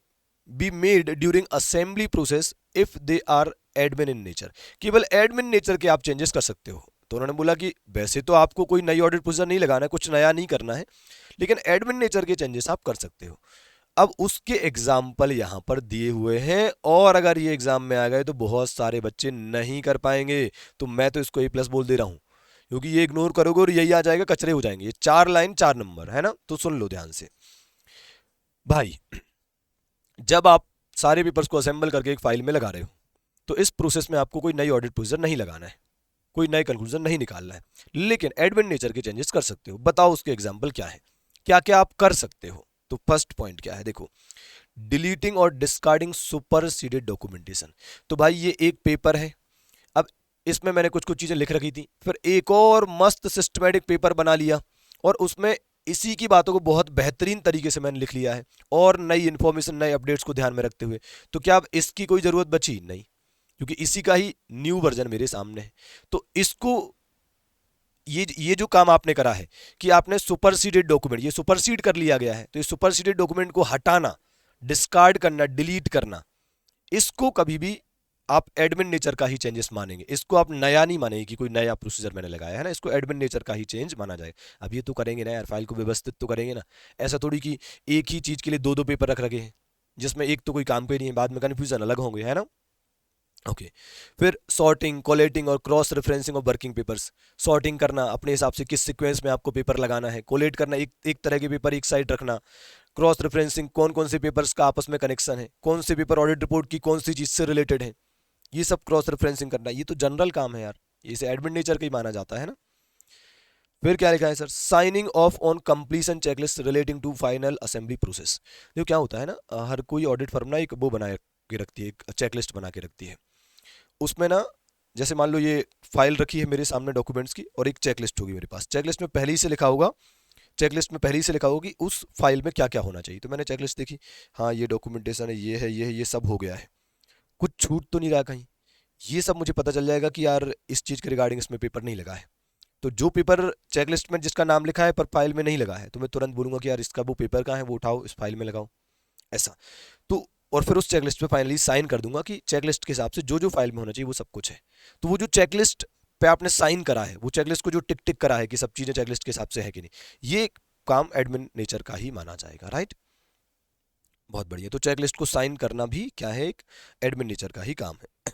Speaker 1: be made during assembly process if they are admin in nature. केवल एडमिन नेचर के आप चेंजेस कर सकते हो। तो उन्होंने बोला कि वैसे तो आपको कोई नई ऑडिट प्रोसीजर नहीं लगाना है, कुछ नया नहीं करना है, लेकिन एडमिन नेचर के चेंजेस आप कर सकते हो। अब उसके एग्जाम्पल यहां पर दिए हुए हैं, और अगर ये एग्जाम में आ गए तो बहुत सारे बच्चे नहीं कर पाएंगे। तो मैं तो इसको A+ बोल दे रहा हूं, क्योंकि ये इग्नोर करोगे और यही आ जाएगा, कचरे हो जाएंगे। ये 4 लाइन 4 नंबर है ना, तो सुन लो ध्यान से भाई। जब आप सारे पेपर्स को असेंबल करके एक फाइल में लगा रहे हो, तो इस प्रोसेस में आपको कोई नई ऑडिट प्रोसीजर नहीं लगाना है, कोई नए कंक्लूजन नहीं निकालना है, लेकिन एडमिन नेचर के चेंजेस कर सकते हो। बताओ उसके एग्जांपल क्या है, क्या क्या आप कर सकते हो? तो फर्स्ट पॉइंट क्या है, देखो, डिलीटिंग और डिस्कार्डिंग सुपरसीडेड डॉक्यूमेंटेशन। तो भाई ये एक पेपर है, अब इसमें मैंने कुछ कुछ चीजें लिख रखी थी, फिर एक और मस्त सिस्टमैटिक पेपर बना लिया, और उसमें इसी की बातों को बहुत बेहतरीन तरीके से मैंने लिख लिया है, और नई इंफॉर्मेशन, नए अपडेट्स को ध्यान में रखते हुए। तो क्या अब इसकी कोई जरूरत बची? नहीं, क्योंकि इसी का ही न्यू वर्जन मेरे सामने है। तो इसको, ये जो काम आपने करा है कि आपने सुपरसीडेड डॉक्यूमेंट, ये सुपरसीड कर लिया गया है, तो ये सुपरसीडेड डॉक्यूमेंट को हटाना, डिस्कार्ड करना, डिलीट करना, इसको कभी भी आप एडमिन नेचर का ही चेंजेस मानेंगे। इसको आप नया नहीं मानेंगे कि कोई नया प्रोसीजर मैंने लगाया है ना, इसको एडमिन नेचर का ही चेंज माना जाएगा। अब ये तो करेंगे ना यार, फाइल को व्यवस्थित तो करेंगे ना। ऐसा थोड़ी कि एक ही चीज के लिए 2 पेपर रख रखे हैं, जिसमें एक तो कोई काम पे नहीं है, बाद में कन्फ्यूजन अलग होंगे, है ना। ओके। फिर सॉर्टिंग, कोलेटिंग और cross referencing of working papers. Sorting करना, अपने हिसाब से किस सीक्वेंस में आपको पेपर लगाना है। कोलेट करना, एक तरह के पेपर एक साइड रखना। क्रॉस रेफरेंसिंग, कौन कौन से पेपर्स का आपस में कनेक्शन है, कौन से पेपर ऑडिट रिपोर्ट की कौन सी चीज से रिलेटेड है, ये सब क्रॉस रेफरेंसिंग करना। ये तो जनरल काम है यार, इसे एडमिन नेचर का ही माना जाता है ना। फिर क्या लिखा है sir, signing off on completion checklist relating to final assembly process. देखो क्या होता है ना, हर कोई ऑडिट फर्म ना एक वो बना के रखती है, एक चेकलिस्ट बना के रखती है। उसमें ना, जैसे मान लो ये फाइल रखी है मेरे सामने डॉक्यूमेंट्स की, और एक चेकलिस्ट होगी मेरे पास। चेकलिस्ट में पहले ही से लिखा होगा चेकलिस्ट में पहले ही से लिखा होगा कि उस फाइल में क्या क्या होना चाहिए। तो मैंने चेकलिस्ट देखी, हाँ ये डॉक्यूमेंटेशन है, ये है, ये है, ये सब हो गया है, कुछ छूट तो नहीं रहा कहीं। ये सब मुझे पता चल जाएगा कि यार इस चीज़ के रिगार्डिंग इसमें पेपर नहीं लगा है। तो जो पेपर चेकलिस्ट में जिसका नाम लिखा है पर फाइल में नहीं लगा है, तो मैं तुरंत बोलूंगा कि यार इसका वो पेपर कहाँ है, वो उठाओ इस फाइल में लगाओ, ऐसा। तो और फिर उस चेकलिस्ट पे फाइनली साइन कर दूंगा कि चेकलिस्ट के हिसाब से जो जो फाइल में होना चाहिए वो सब कुछ है। तो वो जो चेकलिस्ट पे आपने साइन करा है, वो चेकलिस्ट को जो टिक टिक करा है कि सब चीज़ें चेकलिस्ट के हिसाब से है कि नहीं, ये काम एडमिन नेचर का ही माना जाएगा, राइट। बहुत बढ़िया। तो चेकलिस्ट को साइन करना भी क्या है, एक एडमिन नेचर का ही काम है।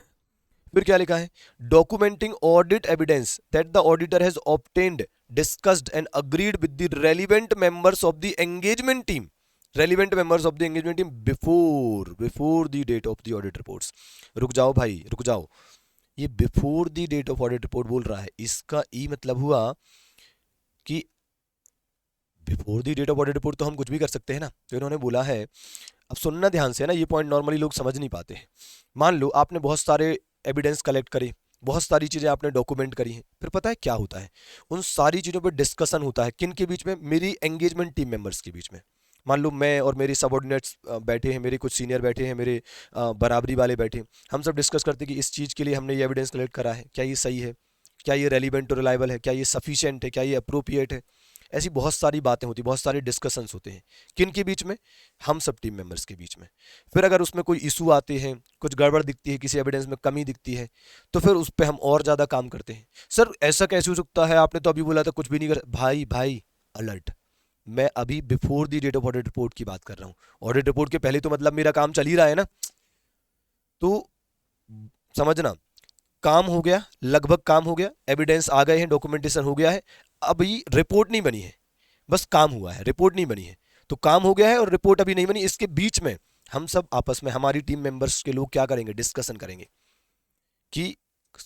Speaker 1: फिर क्या लिखा है, documenting audit evidence that the auditor has obtained, discussed and agreed with the relevant members of the engagement team, relevant members of the engagement team before the date of the audit reports. रुक जाओ भाई, रुक जाओ, ये before the date of audit report बोल रहा है, इसका ई मतलब हुआ कि before the date of audit report तो हम कुछ भी कर सकते हैं ना। तो इन्होंने बोला है, अब सुनना ध्यान से ना, ये पॉइंट नॉर्मली लोग समझ नहीं पाते हैं। मान लो आपने बहुत सारे एविडेंस कलेक्ट करे, बहुत सारी चीज़ें आपने डॉक्यूमेंट करी हैं, फिर पता है क्या होता है, उन सारी चीज़ों पे डिस्कशन होता है, किन के बीच में, मेरी एंगेजमेंट टीम मेंबर्स के बीच में। मान लो मैं और मेरे सबऑर्डिनेट्स बैठे हैं, मेरे कुछ सीनियर बैठे हैं, मेरे बराबरी वाले बैठे हैं, हम सब डिस्कस करते हैं कि इस चीज़ के लिए हमने ये एविडेंस कलेक्ट करा है, क्या ये सही है, क्या ये रेलिवेंट और रिलायबल है, क्या ये सफिशिएंट है, क्या ये अप्रोप्रिएट है। ऐसी बहुत सारी बातें होती, बहुत सारे डिस्कशंस होते हैं, किन के बीच में, हम सब टीम मेंबर्स के बीच में। फिर अगर उसमें कोई इशू आते हैं, कुछ गड़बड़ दिखती है, किसी एविडेंस में कमी दिखती है, तो फिर उस पर हम और ज़्यादा काम करते हैं। सर ऐसा कैसे हो सकता है, आपने तो अभी बोला था कुछ भी नहीं कर, भाई भाई अलर्ट, मैं अभी before the date of audit report की बात कर रहा हूँ। ऑडिट रिपोर्ट के पहले तो मतलब मेरा काम चल ही रहा है ना। तो समझना, काम हो गया, लगभग काम हो गया, एविडेंस आ गए हैं, डॉक्यूमेंटेशन हो गया है, अभी रिपोर्ट नहीं बनी है, बस काम हुआ है, रिपोर्ट नहीं बनी है। तो काम हो गया है और रिपोर्ट अभी नहीं बनी, इसके बीच में हम सब आपस में, हमारी टीम मेंबर्स के लोग क्या करेंगे, डिस्कशन करेंगे कि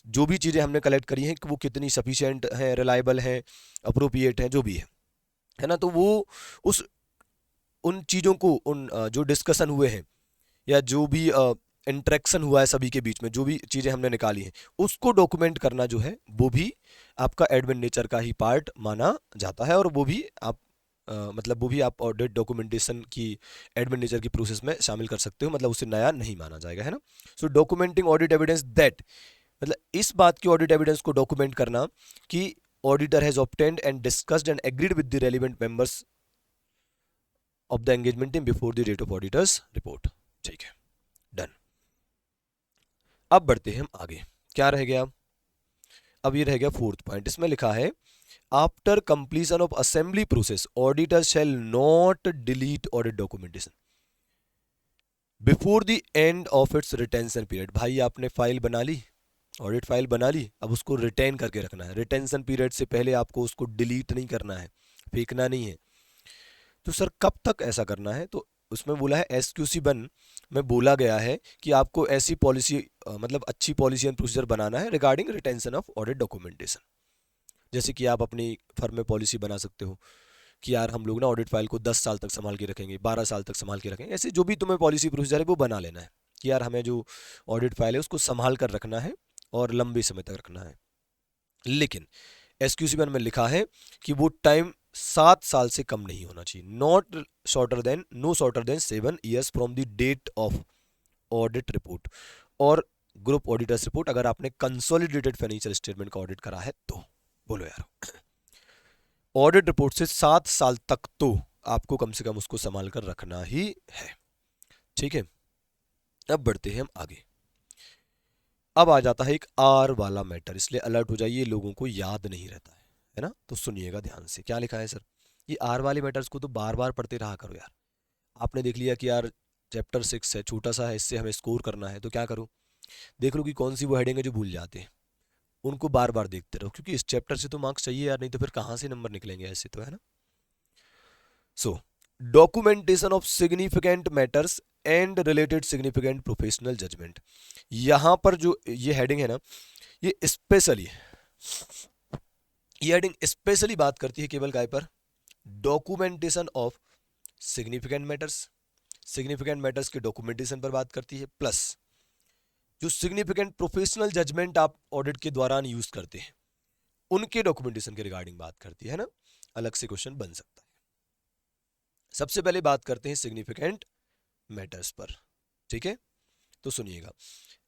Speaker 1: जो भी चीज़ें हमने कलेक्ट करी हैं कि वो कितनी सफिशिएंट है, रिलायबल है, अप्रोप्रिएट है, जो भी है ना। तो वो उस उन चीज़ों को, उन जो डिस्कशन हुए हैं या जो भी इंटरेक्शन हुआ है सभी के बीच में, जो भी चीज़ें हमने निकाली हैं, उसको डॉक्यूमेंट करना जो है वो भी आपका एडमिन नेचर का ही पार्ट माना जाता है। और वो भी आप मतलब वो भी आप ऑडिट डॉक्यूमेंटेशन की एडमिन नेचर की प्रोसेस में शामिल कर सकते हो, मतलब उसे नया नहीं माना जाएगा, है ना। सो डॉक्यूमेंटिंग ऑडिट एविडेंस दैट, मतलब इस बात की ऑडिट एविडेंस को डॉक्यूमेंट करना कि auditor has obtained and discussed and agreed with the relevant members of the engagement team before the date of auditor's report. ठीक है, डन। अब बढ़ते हैं हम आगे, क्या रह गया, अब ये रह गया फोर्थ पॉइंट। इसमें लिखा है, after completion of assembly process auditor shall not delete audit documentation before the end of its retention period. भाई आपने फाइल बना ली, ऑडिट फाइल बना ली, अब उसको रिटेन करके रखना है, रिटेंशन पीरियड से पहले आपको उसको डिलीट नहीं करना है, फेंकना नहीं है। तो सर कब तक ऐसा करना है, तो उसमें बोला है SQC1 में बोला गया है कि आपको ऐसी पॉलिसी मतलब अच्छी पॉलिसी एंड प्रोसीजर बनाना है regarding retention of audit documentation. जैसे कि आप अपनी फर्म में पॉलिसी बना सकते हो कि यार हम लोग ना ऑडिट फाइल को 10 साल तक संभाल के रखेंगे, 12 साल तक संभाल के रखेंगे, ऐसे जो भी तुम्हें पॉलिसी प्रोसीजर है वो बना लेना है कि यार हमें जो ऑडिट फाइल है उसको संभाल कर रखना है और लंबे समय तक रखना है। लेकिन SQC1 में लिखा है कि वो टाइम 7 साल से कम नहीं होना चाहिए, no shorter than 7 years from the date of audit report और ग्रुप ऑडिटर्स रिपोर्ट, अगर आपने कंसोलिडेटेड फाइनेंशियल स्टेटमेंट का ऑडिट करा है तो। बोलो यार, ऑडिट रिपोर्ट से 7 साल तक तो आपको कम से कम उसको संभाल कर रखना ही है। ठीक है, अब बढ़ते हैं हम आगे। अब आ जाता है एक आर वाला मैटर, इसलिए अलर्ट हो जाइए, लोगों को याद नहीं रहता है ना। तो सुनिएगा ध्यान से, क्या लिखा है सर, ये आर वाले मैटर्स को तो बार बार पढ़ते रहा करो यार। आपने देख लिया कि यार चैप्टर 6 है, छोटा सा है, इससे हमें स्कोर करना है, तो क्या करो, देख लो कि कौन सी वो हेडिंग है जो भूल जाते हैं, उनको बार बार देखते रहो, क्योंकि इस चैप्टर से तो मार्क्स चाहिए यार, नहीं तो फिर कहाँ से नंबर निकलेंगे ऐसे, तो है ना। So documentation of significant matters and related significant professional judgement, यहां पर जो ये हेडिंग है ना, ये स्पेशली, ये हेडिंग स्पेशली बात करती है केवल काय पर, documentation of significant matters, significant matters के डॉक्यूमेंटेशन पर बात करती है, प्लस जो सिग्निफिकेंट प्रोफेशनल जजमेंट आप ऑडिट के दौरान यूज करते हैं उनके डॉक्यूमेंटेशन के रिगार्डिंग बात करती है ना। अलग से क्वेश्चन बन सकता है। सबसे पहले बात करते हैं सिग्निफिकेंट मैटर्स पर, ठीक है। तो सुनिएगा,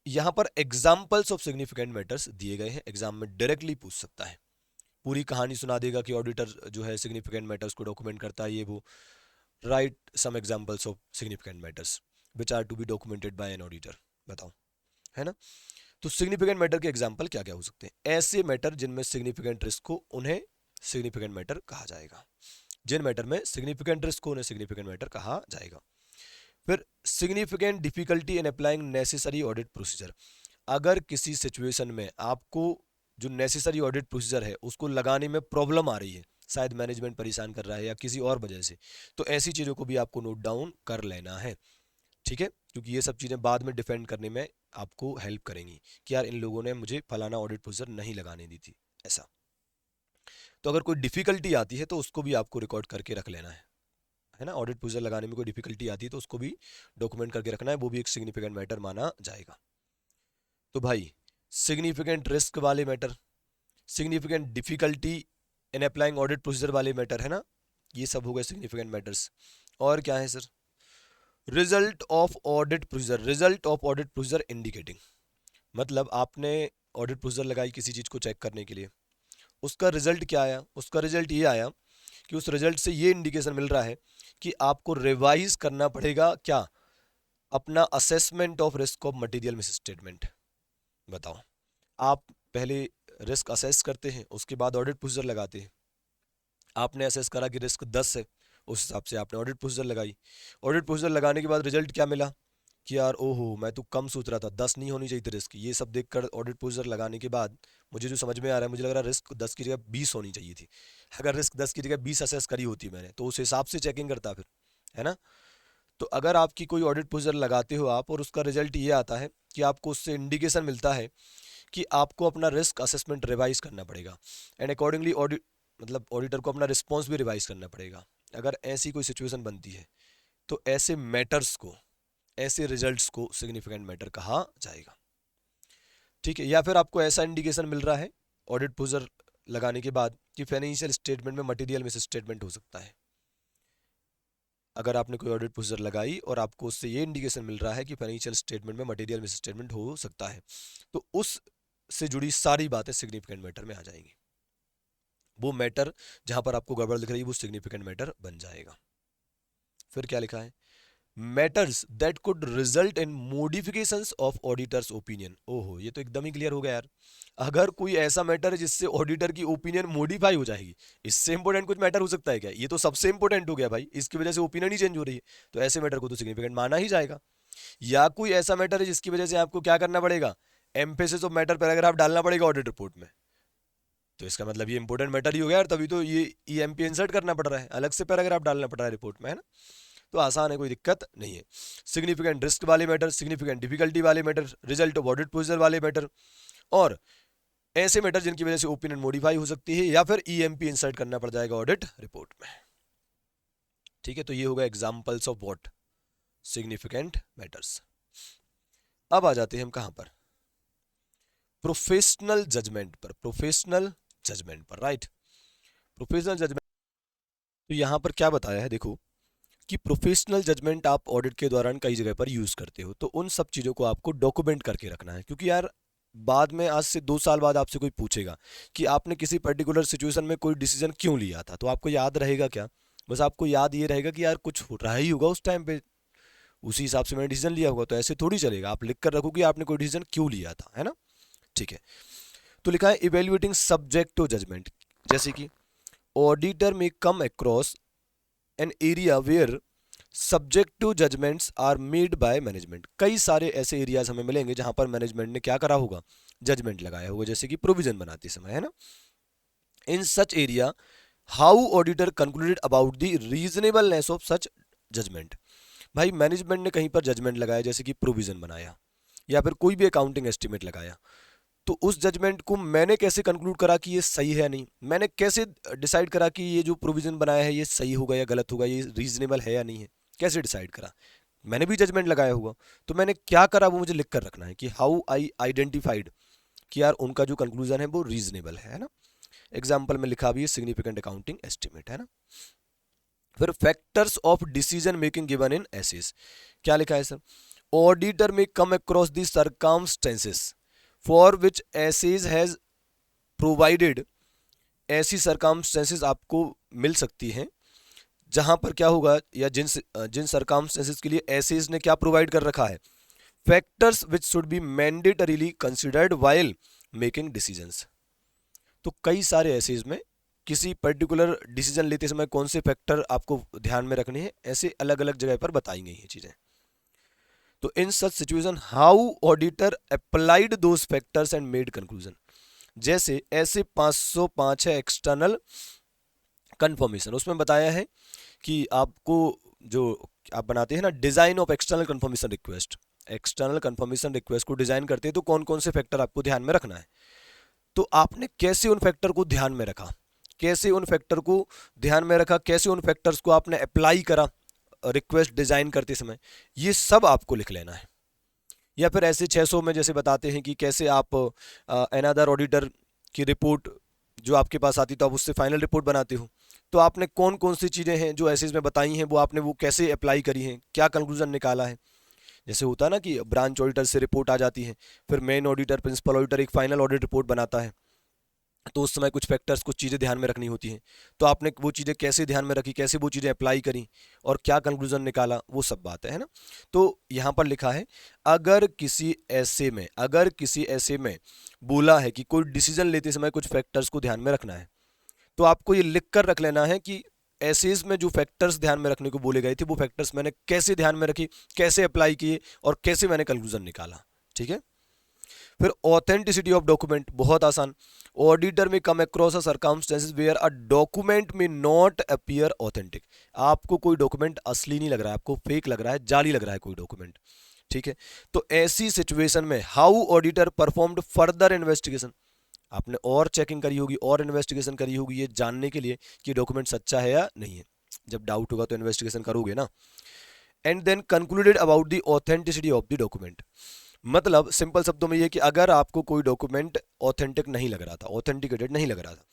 Speaker 1: यहां पर एग्जाम्पल्स ऑफ सिग्निफिकेंट मैटर्स दिए गए हैं, एग्जाम में डायरेक्टली पूछ सकता है, पूरी कहानी सुना देगा कि ऑडिटर जो है सिग्निफिकेंट मैटर्स को डॉक्यूमेंट करता है, ये वो। Right some examples of significant matters which are to be documented by an auditor, बताओ, है ना। तो सिग्निफिकेंट मैटर के एग्जाम्पल क्या क्या हो सकते हैं? ऐसे मैटर जिनमें सिग्निफिकेंट रिस्क हो उन्हें सिग्निफिकेंट मैटर कहा जाएगा, जिन मैटर में सिग्निफिकेंट रिस्क को उन्हें सिग्निफिकेंट मैटर कहा जाएगा। फिर significant difficulty in applying necessary audit procedure, अगर किसी सिचुएशन में आपको जो नेसेसरी ऑडिट प्रोसीजर है उसको लगाने में प्रॉब्लम आ रही है, शायद मैनेजमेंट परेशान कर रहा है या किसी और वजह से, तो ऐसी चीज़ों को भी आपको नोट डाउन कर लेना है, ठीक है, क्योंकि ये सब चीज़ें बाद में डिफेंड करने में आपको हेल्प करेंगी कि यार इन लोगों ने मुझे फलाना ऑडिट प्रोसीजर नहीं लगाने दी थी, ऐसा। तो अगर कोई डिफिकल्टी आती है तो उसको भी आपको रिकॉर्ड करके रख लेना है ना। ऑडिट प्रोसीजर लगाने में कोई डिफिकल्टी आती है तो उसको भी डॉक्यूमेंट करके रखना है, वो भी एक सिग्निफिकेंट मैटर माना जाएगा। तो भाई सिग्निफिकेंट रिस्क वाले matter, significant difficulty in applying audit procedure वाले मैटर, है ना, ये सब हो गए सिग्निफिकेंट मैटर्स। और क्या है sir? Result of audit procedure, result of audit procedure indicating, मतलब आपने ऑडिट प्रोसीजर लगाई किसी चीज़ को चेक करने के लिए, उसका रिजल्ट क्या आया? उसका रिजल्ट ये आया कि उस रिजल्ट से ये इंडिकेशन मिल रहा है कि आपको रिवाइज करना पड़ेगा क्या, अपना assessment of risk of material miss statement. बताओ, आप पहले रिस्क असेस करते हैं, उसके बाद ऑडिट प्रोसीजर लगाते हैं। आपने असेस करा कि रिस्क 10 है, उस हिसाब से आपने ऑडिट प्रोसीजर लगाई। ऑडिट प्रोसीजर लगाने के बाद रिजल्ट क्या मिला कि यार ओहो मैं तो कम सोच रहा था, 10 नहीं होनी चाहिए थी रिस्क। ये सब देखकर ऑडिट प्रोसीजर लगाने के बाद मुझे जो समझ में आ रहा है, मुझे लग रहा है रिस्क 10 की जगह 20 होनी चाहिए थी। अगर रिस्क 10 की जगह 20 असेस करी होती मैंने तो उस हिसाब से चेकिंग करता फिर, है ना। तो अगर आपकी कोई ऑडिट प्रोसीजर लगाते हो आप और उसका रिजल्ट ये आता है कि आपको उससे इंडिकेशन मिलता है कि आपको अपना रिस्क असेसमेंट रिवाइज करना पड़ेगा एंड अकॉर्डिंगली ऑडिट, मतलब ऑडिटर को अपना रिस्पॉन्स भी रिवाइज करना पड़ेगा, अगर ऐसी कोई सिचुएशन बनती है तो ऐसे मैटर्स को, ऐसे रिजल्ट्स को सिग्निफिकेंट मैटर कहा जाएगा, ठीक है। या फिर आपको ऐसा इंडिकेशन मिल रहा है ऑडिट प्रोसीजर लगाने के बाद कि फाइनेंशियल स्टेटमेंट में मटेरियल मिस स्टेटमेंट हो सकता है। अगर आपने कोई ऑडिट प्रोसीजर लगाई और आपको उससे ये इंडिकेशन मिल रहा है कि फाइनेंशियल स्टेटमेंट में मटेरियल मिस स्टेटमेंट हो सकता है, तो उस से जुड़ी सारी बातें सिग्निफिकेंट मैटर में आ जाएंगी। वो मैटर जहां पर आपको गड़बड़ दिख रही है वो सिग्निफिकेंट मैटर बन जाएगा। फिर क्या लिखा है? Matters that could result in modifications of auditors opinion. ओहो, ये तो एकदम ही क्लियर हो गया यार। अगर कोई ऐसा मैटर है जिससे ऑडिटर की ओपिनियन मॉडिफाई हो जाएगी, इससे इंपॉर्टेंट कुछ मैटर हो सकता है क्या? ये तो सबसे इंपॉर्टेंट हो गया भाई, इसकी वजह से ओपिनियन ही चेंज हो रही है, तो ऐसे मैटर को तो सिग्निफिकेंट माना ही जाएगा। या कोई ऐसा मैटर है जिसकी वजह से आपको क्या करना पड़ेगा, एम्फेसिस ऑफ मैटर पैराग्राफ डालना पड़ेगा ऑडिट रिपोर्ट में, तो इसका मतलब ये इंपॉर्टेंट मैटर ही हो गया यार, तभी तो ये ईएमपी इंसर्ट करना पड़ रहा है, अलग से पैराग्राफ डालना पड़ रहा है रिपोर्ट में, है ना। तो आसान है, कोई दिक्कत नहीं है। सिग्निफिकेंट रिस्क वाले मैटर, सिग्निफिकेंट डिफिकल्टी वाले matter, result of audit procedure वाले मैटर, और ऐसे मैटर जिनकी वजह से ओपिनियन मॉडिफाई हो सकती है या फिर ईएमपी इंसर्ट करना पड़ जाएगा ऑडिट रिपोर्ट में, ठीक है। तो ये होगा examples of what, significant matters. अब आ जाते हैं हम कहां पर? प्रोफेशनल जजमेंट पर, प्रोफेशनल जजमेंट पर, राइट। प्रोफेशनल जजमेंट, तो यहां पर क्या बताया है देखो कि प्रोफेशनल जजमेंट आप ऑडिट के दौरान कई जगह पर यूज करते हो, तो उन सब चीजों को आपको डॉक्यूमेंट करके रखना है, क्योंकि यार बाद में आज से 2 साल बाद आपसे कोई पूछेगा कि आपने किसी पर्टिकुलर सिचुएशन में कोई डिसीजन क्यों लिया था, तो आपको याद रहेगा क्या? बस आपको याद ये रहेगा कि यार कुछ हो रहा ही होगा उस टाइम पे, उसी हिसाब से मैंने डिसीजन लिया होगा, तो ऐसे थोड़ी चलेगा। आप लिख कर रखो कि आपने कोई डिसीजन क्यों लिया था, है ना, ठीक है। तो लिखा है इवेल्युएटिंग सब्जेक्ट टू जजमेंट, जैसे कि auditor may come across an area where subjective judgments are made by management. कई सारे ऐसे एरियाज हमें मिलेंगे जहां पर मैनेजमेंट ने क्या करा होगा, जजमेंट लगाया होगा, जैसे कि प्रोविजन बनाते समय, है ना। In such area how auditor concluded about the reasonableness of such judgement. भाई मैनेजमेंट ने कहीं पर जजमेंट लगाया, जैसे कि प्रोविजन बनाया या फिर कोई भी अकाउंटिंग एस्टिमेट लगाया, तो उस जजमेंट को मैंने कैसे कंक्लूड करा कि ये सही है नहीं, मैंने कैसे डिसाइड करा कि ये जो प्रोविजन बनाया है ये सही होगा या गलत होगा, ये रीजनेबल है या नहीं है, कैसे डिसाइड करा? मैंने भी जजमेंट लगाया होगा, तो मैंने क्या करा वो मुझे लिख कर रखना है कि हाउ आई आइडेंटिफाइड कि यार उनका जो कंक्लूजन है वो रीजनेबल है ना। एग्जाम्पल में लिखा भी है सिग्निफिकेंट अकाउंटिंग एस्टिमेट, है ना। फिर factors of decision making given in SAs, क्या लिखा है sir? Auditor may come across the circumstances for which SAs has provided, ऐसी सर्कमस्टेंसेस आपको मिल सकती हैं जहां पर क्या होगा, या जिन जिन सर्कमस्टेंसेस के लिए एसेज ने क्या प्रोवाइड कर रखा है, factors which should be mandatorily considered while making decisions. तो कई सारे एसेज में किसी पर्टिकुलर डिसीजन लेते समय कौन से फैक्टर आपको ध्यान में रखने हैं, ऐसे अलग अलग जगह पर बताई गई हैं चीजें। तो in such situation how auditor applied those factors and made conclusion, जैसे ऐसे 505 है एक्सटर्नल कंफर्मेशन, उसमें बताया है कि आपको जो आप बनाते हैं ना design of external confirmation request, external confirmation request को डिजाइन करते हैं तो कौन कौन से फैक्टर आपको ध्यान में रखना है, तो आपने कैसे उन फैक्टर को ध्यान में रखा, कैसे उन फैक्टर को ध्यान में रखा, कैसे उन फैक्टर्स को आपने अप्लाई करा रिक्वेस्ट डिजाइन करते समय, ये सब आपको लिख लेना है। या फिर ऐसे 600 में जैसे बताते हैं कि कैसे आप अनदर ऑडिटर की रिपोर्ट जो आपके पास आती तो आप उससे फाइनल रिपोर्ट बनाते हो, तो आपने कौन कौन सी चीज़ें हैं जो ऐसे में बताई हैं वो आपने वो कैसे अप्लाई करी हैं, क्या कंक्लूजन निकाला है। जैसे होता है ना कि ब्रांच ऑडिटर से रिपोर्ट आ जाती है, फिर मेन ऑडिटर प्रिंसिपल ऑडिटर एक फाइनल ऑडिट रिपोर्ट बनाता है, तो उस समय कुछ फैक्टर्स कुछ चीज़ें ध्यान में रखनी होती हैं, तो आपने वो चीज़ें कैसे ध्यान में रखी, कैसे वो चीज़ें अप्लाई करी और क्या कंक्लूजन निकाला, वो सब बात है ना। तो यहाँ पर लिखा है अगर किसी ऐसे में बोला है कि कोई डिसीजन लेते समय कुछ फैक्टर्स को ध्यान में रखना है, तो आपको ये लिख कर रख लेना है कि एसेज में जो फैक्टर्स ध्यान में रखने को बोले गए थे वो फैक्टर्स मैंने कैसे ध्यान में रखी, कैसे अप्लाई किए और कैसे मैंने कंक्लूजन निकाला। ठीक है। फिर ऑथेंटिसिटी ऑफ डॉक्यूमेंट, बहुत आसान, auditor may come across a circumstances where a document may not appear authentic, आपको कोई डॉक्यूमेंट असली नहीं लग रहा है, आपको फेक लग रहा है, जाली लग रहा है कोई डॉक्यूमेंट। ठीक है। तो ऐसी सिचुएशन में how auditor performed further investigation, आपने और चेकिंग करी होगी और इन्वेस्टिगेशन करी होगी ये जानने के लिए कि डॉक्यूमेंट सच्चा है या नहीं है, जब डाउट होगा तो इन्वेस्टिगेशन करोगे ना। And then concluded about the authenticity of the document, मतलब सिंपल शब्दों में ये कि अगर आपको कोई डॉक्यूमेंट ऑथेंटिक नहीं लग रहा था, ऑथेंटिकेटेड नहीं लग रहा था,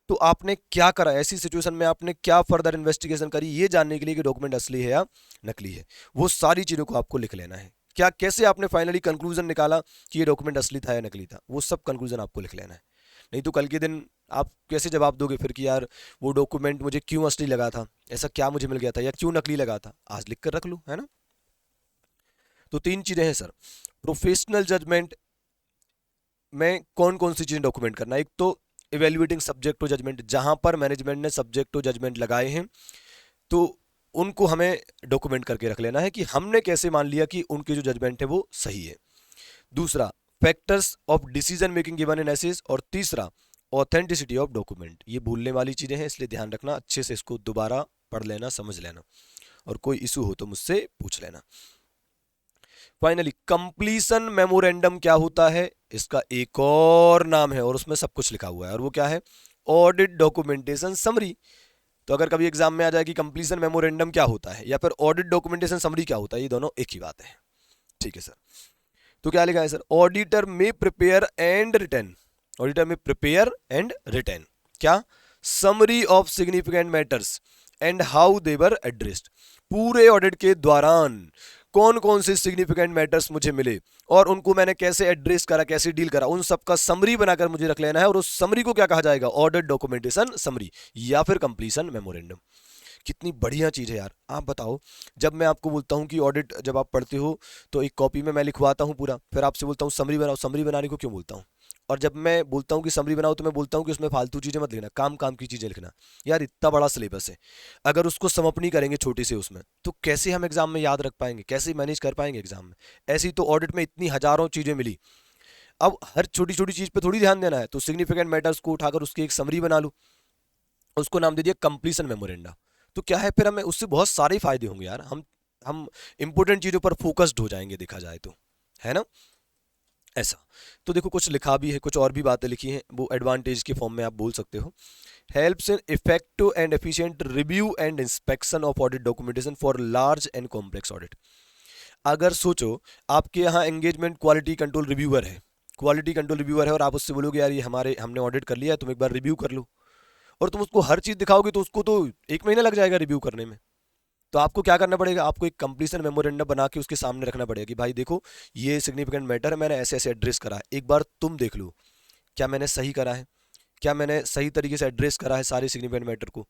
Speaker 1: तो आपने क्या करा, ऐसी सिचुएशन में आपने क्या फर्दर इन्वेस्टिगेशन करी ये जानने के लिए कि डॉक्यूमेंट असली है या नकली है, वो सारी चीज़ों को आपको लिख लेना है। क्या कैसे आपने फाइनली कंक्लूजन निकाला कि ये डॉक्यूमेंट असली था या नकली था, वो सब कंक्लूजन आपको लिख लेना है। नहीं तो कल के दिन आप कैसे जवाब दोगे फिर कि यार वो डॉक्यूमेंट मुझे क्यों असली लगा था, ऐसा क्या मुझे मिल गया था, या क्यों नकली लगा था, आज लिख कर रख लो, है ना। तो 3 चीज़ें हैं सर, प्रोफेशनल जजमेंट में कौन कौन सी चीज़ें डॉक्यूमेंट करना है। एक तो इवेल्युएटिंग सब्जेक्ट टू जजमेंट, जहां पर मैनेजमेंट ने सब्जेक्ट टू जजमेंट लगाए हैं तो उनको हमें डॉक्यूमेंट करके रख लेना है कि हमने कैसे मान लिया कि उनकी जो जजमेंट है वो सही है। दूसरा factors of decision making given in SAs, और तीसरा ऑथेंटिसिटी ऑफ डॉक्यूमेंट। ये भूलने वाली चीज़ें हैं इसलिए ध्यान रखना, अच्छे से इसको दोबारा पढ़ लेना, समझ लेना, और कोई इशू हो तो मुझसे पूछ लेना। फाइनली कंप्लीशन मेमोरेंडम क्या होता है, इसका एक और नाम है और उसमें सब कुछ लिखा हुआ है, और वो क्या है, ऑडिट डॉक्यूमेंटेशन समरी। तो अगर कभी एग्जाम में आ जाए कि कंप्लीशन मेमोरेंडम क्या होता है या फिर ऑडिट डॉक्यूमेंटेशन समरी क्या होता है, ये दोनों एक ही बात है। ठीक है सर। तो क्या लिखा है सर, ऑडिटर में प्रिपेयर एंड रिटर्न, ऑडिटर में प्रिपेयर एंड रिटर्न क्या, summary of significant matters and how they were addressed, पूरे ऑडिट के दौरान कौन कौन से सिग्निफिकेंट मैटर्स मुझे मिले और उनको मैंने कैसे एड्रेस करा, कैसे डील करा, उन सब का समरी बनाकर मुझे रख लेना है, और उस समरी को क्या कहा जाएगा, ऑडिट डॉक्यूमेंटेशन समरी या फिर कंप्लीशन मेमोरेंडम। कितनी बढ़िया चीज़ है यार। आप बताओ, जब मैं आपको बोलता हूँ कि ऑडिट जब आप पढ़ते हो तो एक कॉपी में मैं लिखवाता हूँ पूरा, फिर आपसे बोलता हूँ समरी बनाओ, समरी बनाने को क्यों बोलता हूँ, और जब मैं बोलता हूँ कि समरी बनाओ तो मैं बोलता हूँ कि उसमें फालतू चीज़ें मत लिखना, काम काम की चीज़ें लिखना। यार इतना बड़ा सिलेबस है, अगर उसको समअप नहीं करेंगे छोटी से उसमें तो कैसे हम एग्जाम में याद रख पाएंगे, कैसे मैनेज कर पाएंगे एग्जाम में। ऐसी तो ऑडिट में इतनी हजारों चीज़ें मिली, अब हर छोटी छोटी चीज़ पे थोड़ी ध्यान देना है, तो सिग्निफिकेंट मैटर्स को उठाकर उसकी एक समरी बना लो, उसको नाम दे दिया कंप्लीशन मेमोरेंडा। तो क्या है, फिर हमें उससे बहुत सारे फायदे होंगे यार, हम इंपॉर्टेंट चीज़ों पर फोकस्ड हो जाएंगे देखा जाए तो, है ना। ऐसा तो देखो कुछ लिखा भी है, कुछ और भी बातें लिखी हैं, वो एडवांटेज के फॉर्म में आप बोल सकते हो। Helps in effective and efficient review and inspection of audit documentation for large and complex audit. अगर सोचो आपके यहाँ एंगेजमेंट क्वालिटी कंट्रोल रिव्यूअर है, क्वालिटी कंट्रोल रिव्यूअर है, और आप उससे बोलोगे यार ये हमने ऑडिट कर लिया, तुम एक बार रिव्यू कर लो, और तुम उसको हर चीज दिखाओगे तो उसको तो 1 महीना लग जाएगा रिव्यू करने में। तो आपको क्या करना पड़ेगा, आपको एक कंप्लीशन मेमोरेंडम बना के उसके सामने रखना पड़ेगा कि भाई देखो ये सिग्निफिकेंट मैटर है, मैंने ऐसे ऐसे एड्रेस करा है, एक बार तुम देख लो क्या मैंने सही करा है, क्या मैंने सही तरीके से एड्रेस करा है सारे सिग्निफिकेंट मैटर को,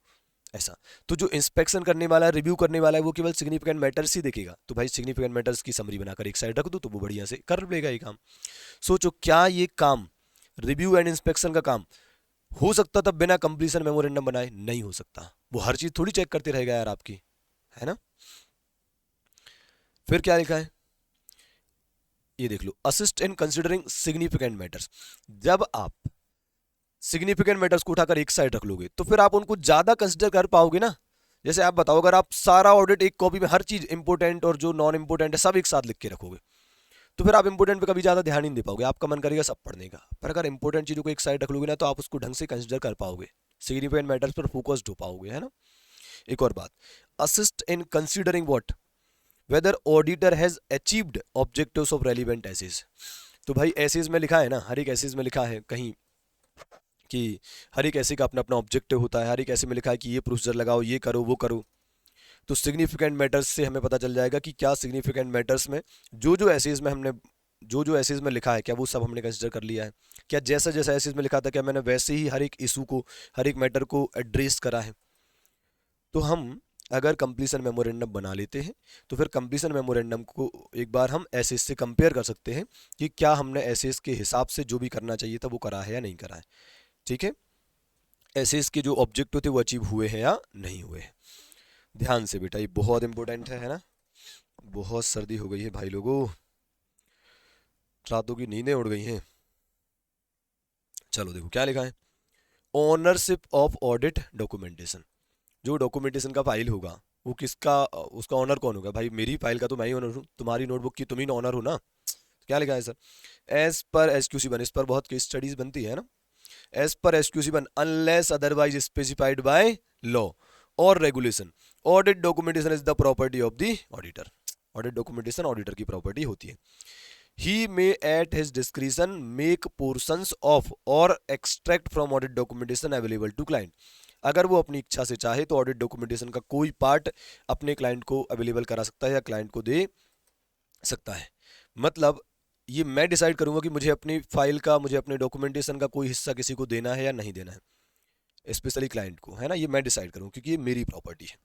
Speaker 1: ऐसा। तो जो इंस्पेक्शन करने वाला है, रिव्यू करने वाला है, वो केवल सिग्निफिकेंट मैटर्स ही देखेगा। तो भाई सिग्निफिकेंट मैटर्स की समरी बनाकर एक साइड रख दो तो वो बढ़िया से कर लेगा ये काम। सोचो क्या ये काम, रिव्यू एंड इंस्पेक्शन का काम हो सकता था बिना कंप्लीशन मेमोरेंडम बनाए? नहीं हो सकता। वो हर चीज थोड़ी चेक करते रहेगा यार आपकी, है ना। फिर क्या लिखा है, ये देख लो, assist in considering significant matters. जब आप सिग्निफिकेंट मैटर्स को उठाकर एक साइड रख लोगे तो फिर आप उनको ज्यादा कंसिडर कर पाओगे ना। जैसे आप बताओ, अगर आप सारा ऑडिट एक कॉपी में हर चीज इंपोर्टेंट और जो नॉन इंपोर्टेंट है सब एक साथ लिख के रखोगे तो फिर आप इंपोर्टेंट पे कभी ज्यादा ध्यान ही नहीं दे पाओगे, आपका मन करेगा सब पढ़ने का। पर अगर इंपोर्टेंट चीजों को एक साइड रख लोगे ना तो आप उसको ढंग से कंसिडर कर पाओगे, सिग्निफिकेंट मैटर्स पर फोकस्ड हो पाओगे, है ना। एक और बात, assist in considering what, whether auditor has achieved objectives of relevant SAs. तो भाई एसेस में लिखा है ना, हर एक एसेस में लिखा है कहीं कि हर एक ऐसे का अपना अपना ऑब्जेक्टिव होता है, हर एक ऐसे में लिखा है कि ये प्रोसीजर लगाओ, ये करो, वो करो। तो सिग्निफिकेंट मैटर्स से हमें पता चल जाएगा कि क्या सिग्निफिकेंट मैटर्स में जो एसेज में हमने जो एसेज में लिखा है क्या वो सब हमने कंसिडर कर लिया है, क्या जैसा जैसा एसेज में लिखा था क्या मैंने वैसे ही हर एक इशू को, हर एक मैटर को एड्रेस करा है। तो हम अगर कंप्लीशन मेमोरेंडम बना लेते हैं तो फिर कंप्लीशन मेमोरेंडम को एक बार हम एसेज से कंपेयर कर सकते हैं कि क्या हमने एसेज के हिसाब से जो भी करना चाहिए था वो करा है या नहीं करा है। ठीक है, एसेज के जो ऑब्जेक्टिव थे वो अचीव हुए हैं या नहीं हुए हैं। ध्यान से बेटा, ये बहुत इंपॉर्टेंट है ना। बहुत सर्दी हो गई है भाई लोगों, रातों की नींदें उड़ गई हैं। चलो देखो क्या लिखा है, ओनरशिप ऑफ ऑडिट डॉक्यूमेंटेशन। जो डॉक्यूमेंटेशन का फाइल होगा वो किसका, उसका ऑनर कौन होगा? भाई मेरी फाइल का तो मैं ही ऑनर हूँ, तुम्हारी नोटबुक की तुम ही ऑनर हो ना। क्या लिखा है सर, एज पर एसक्यूसी 1, इस पर बहुत केस स्टडीज बनती है ना। As per SQC 1 unless otherwise specified by law और regulation, audit documentation is the property of the auditor. Audit documentation auditor की प्रॉपर्टी होती है। He may at his discretion make portions of or extract from audit documentation available to client। अगर वो अपनी इच्छा से चाहे तो ऑडिट डॉक्यूमेंटेशन का कोई पार्ट अपने क्लाइंट को अवेलेबल करा सकता है या क्लाइंट को दे सकता है। मतलब ये मैं डिसाइड करूंगा कि मुझे अपनी फाइल का, मुझे अपने डॉक्यूमेंटेशन का कोई हिस्सा किसी को देना है या नहीं देना है, स्पेशली क्लाइंट को, है ना। ये मैं डिसाइड करूँ क्योंकि ये मेरी प्रॉपर्टी है।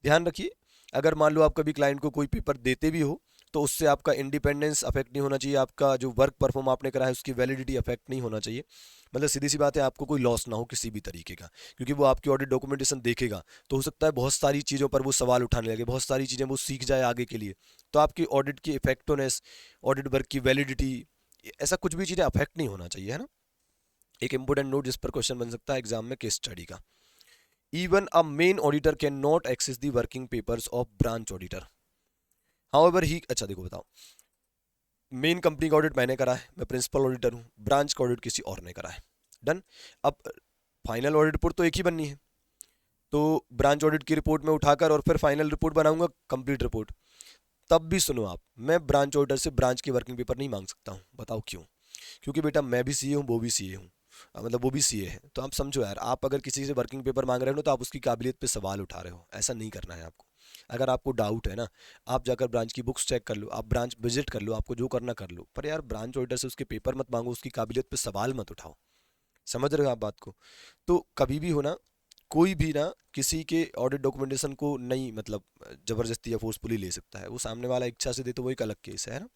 Speaker 1: ध्यान रखिए, अगर मान लो आप कभी क्लाइंट को कोई पेपर देते भी हो तो उससे आपका इंडिपेंडेंस अफेक्ट नहीं होना चाहिए, आपका जो वर्क परफॉर्म आपने करा है उसकी वैलिडिटी अफेक्ट नहीं होना चाहिए। मतलब सीधी सी बात है, आपको कोई लॉस ना हो किसी भी तरीके का, क्योंकि वो आपकी ऑडिट डॉक्यूमेंटेशन देखेगा तो हो सकता है बहुत सारी चीज़ों पर वो सवाल उठाने लगे, बहुत सारी चीज़ें वो सीख जाए आगे के लिए। तो आपकी ऑडिट की इफेक्टिवनेस, ऑडिट वर्क की वैलिडिटी, ऐसा कुछ भी चीज़ें अफेक्ट नहीं होना चाहिए, है ना। एक इंपॉर्टेंट नोट जिस पर क्वेश्चन बन सकता है एग्जाम में, केस स्टडी का। Even a main auditor cannot access the working papers of branch auditor. However, he, अच्छा देखो बताओ, मेन कंपनी का ऑडिट मैंने करा है, मैं प्रिंसिपल ऑडिटर हूँ, ब्रांच का ऑडिट किसी और ने करा है, डन। अब फाइनल ऑडिट रिपोर्ट तो एक ही बननी है, तो ब्रांच ऑडिट की रिपोर्ट में उठाकर और फिर फाइनल रिपोर्ट बनाऊंगा, कंप्लीट रिपोर्ट। तब भी सुनो आप, मैं ब्रांच ऑडिटर से ब्रांच के वर्किंग पेपर नहीं मांग सकता हूँ। बताओ क्यों? क्योंकि बेटा मैं भी सीए हूँ, वो भी सीए हूँ, मतलब वो भी सीए है। तो आप समझो यार, आप अगर किसी से वर्किंग पेपर मांग रहे हो ना तो आप उसकी काबिलियत पे सवाल उठा रहे हो, ऐसा नहीं करना है आपको। अगर आपको डाउट है ना, आप जाकर ब्रांच की बुक्स चेक कर लो, आप ब्रांच विजिट कर लो, आपको जो करना कर लो, पर यार ब्रांच ऑडिटर से उसके पेपर मत मांगो, उसकी काबिलियत पे सवाल मत उठाओ। समझ रहे हो आप बात को? तो कभी भी हो ना, कोई भी ना किसी के ऑडिट डॉक्यूमेंटेशन को नहीं मतलब जबरदस्ती या फोर्सफुली ले सकता है, वो सामने वाला इच्छा से दे तो वो एक अलग केस है ना।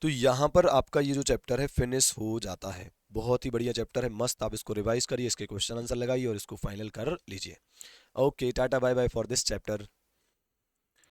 Speaker 1: तो यहाँ पर आपका ये जो चैप्टर है फिनिश हो जाता है। बहुत ही बढ़िया चैप्टर है, मस्त। आप इसको रिवाइज करिए, इसके क्वेश्चन आंसर लगाइए और इसको फाइनल कर लीजिए। Okay, ta-ta bye bye for this chapter.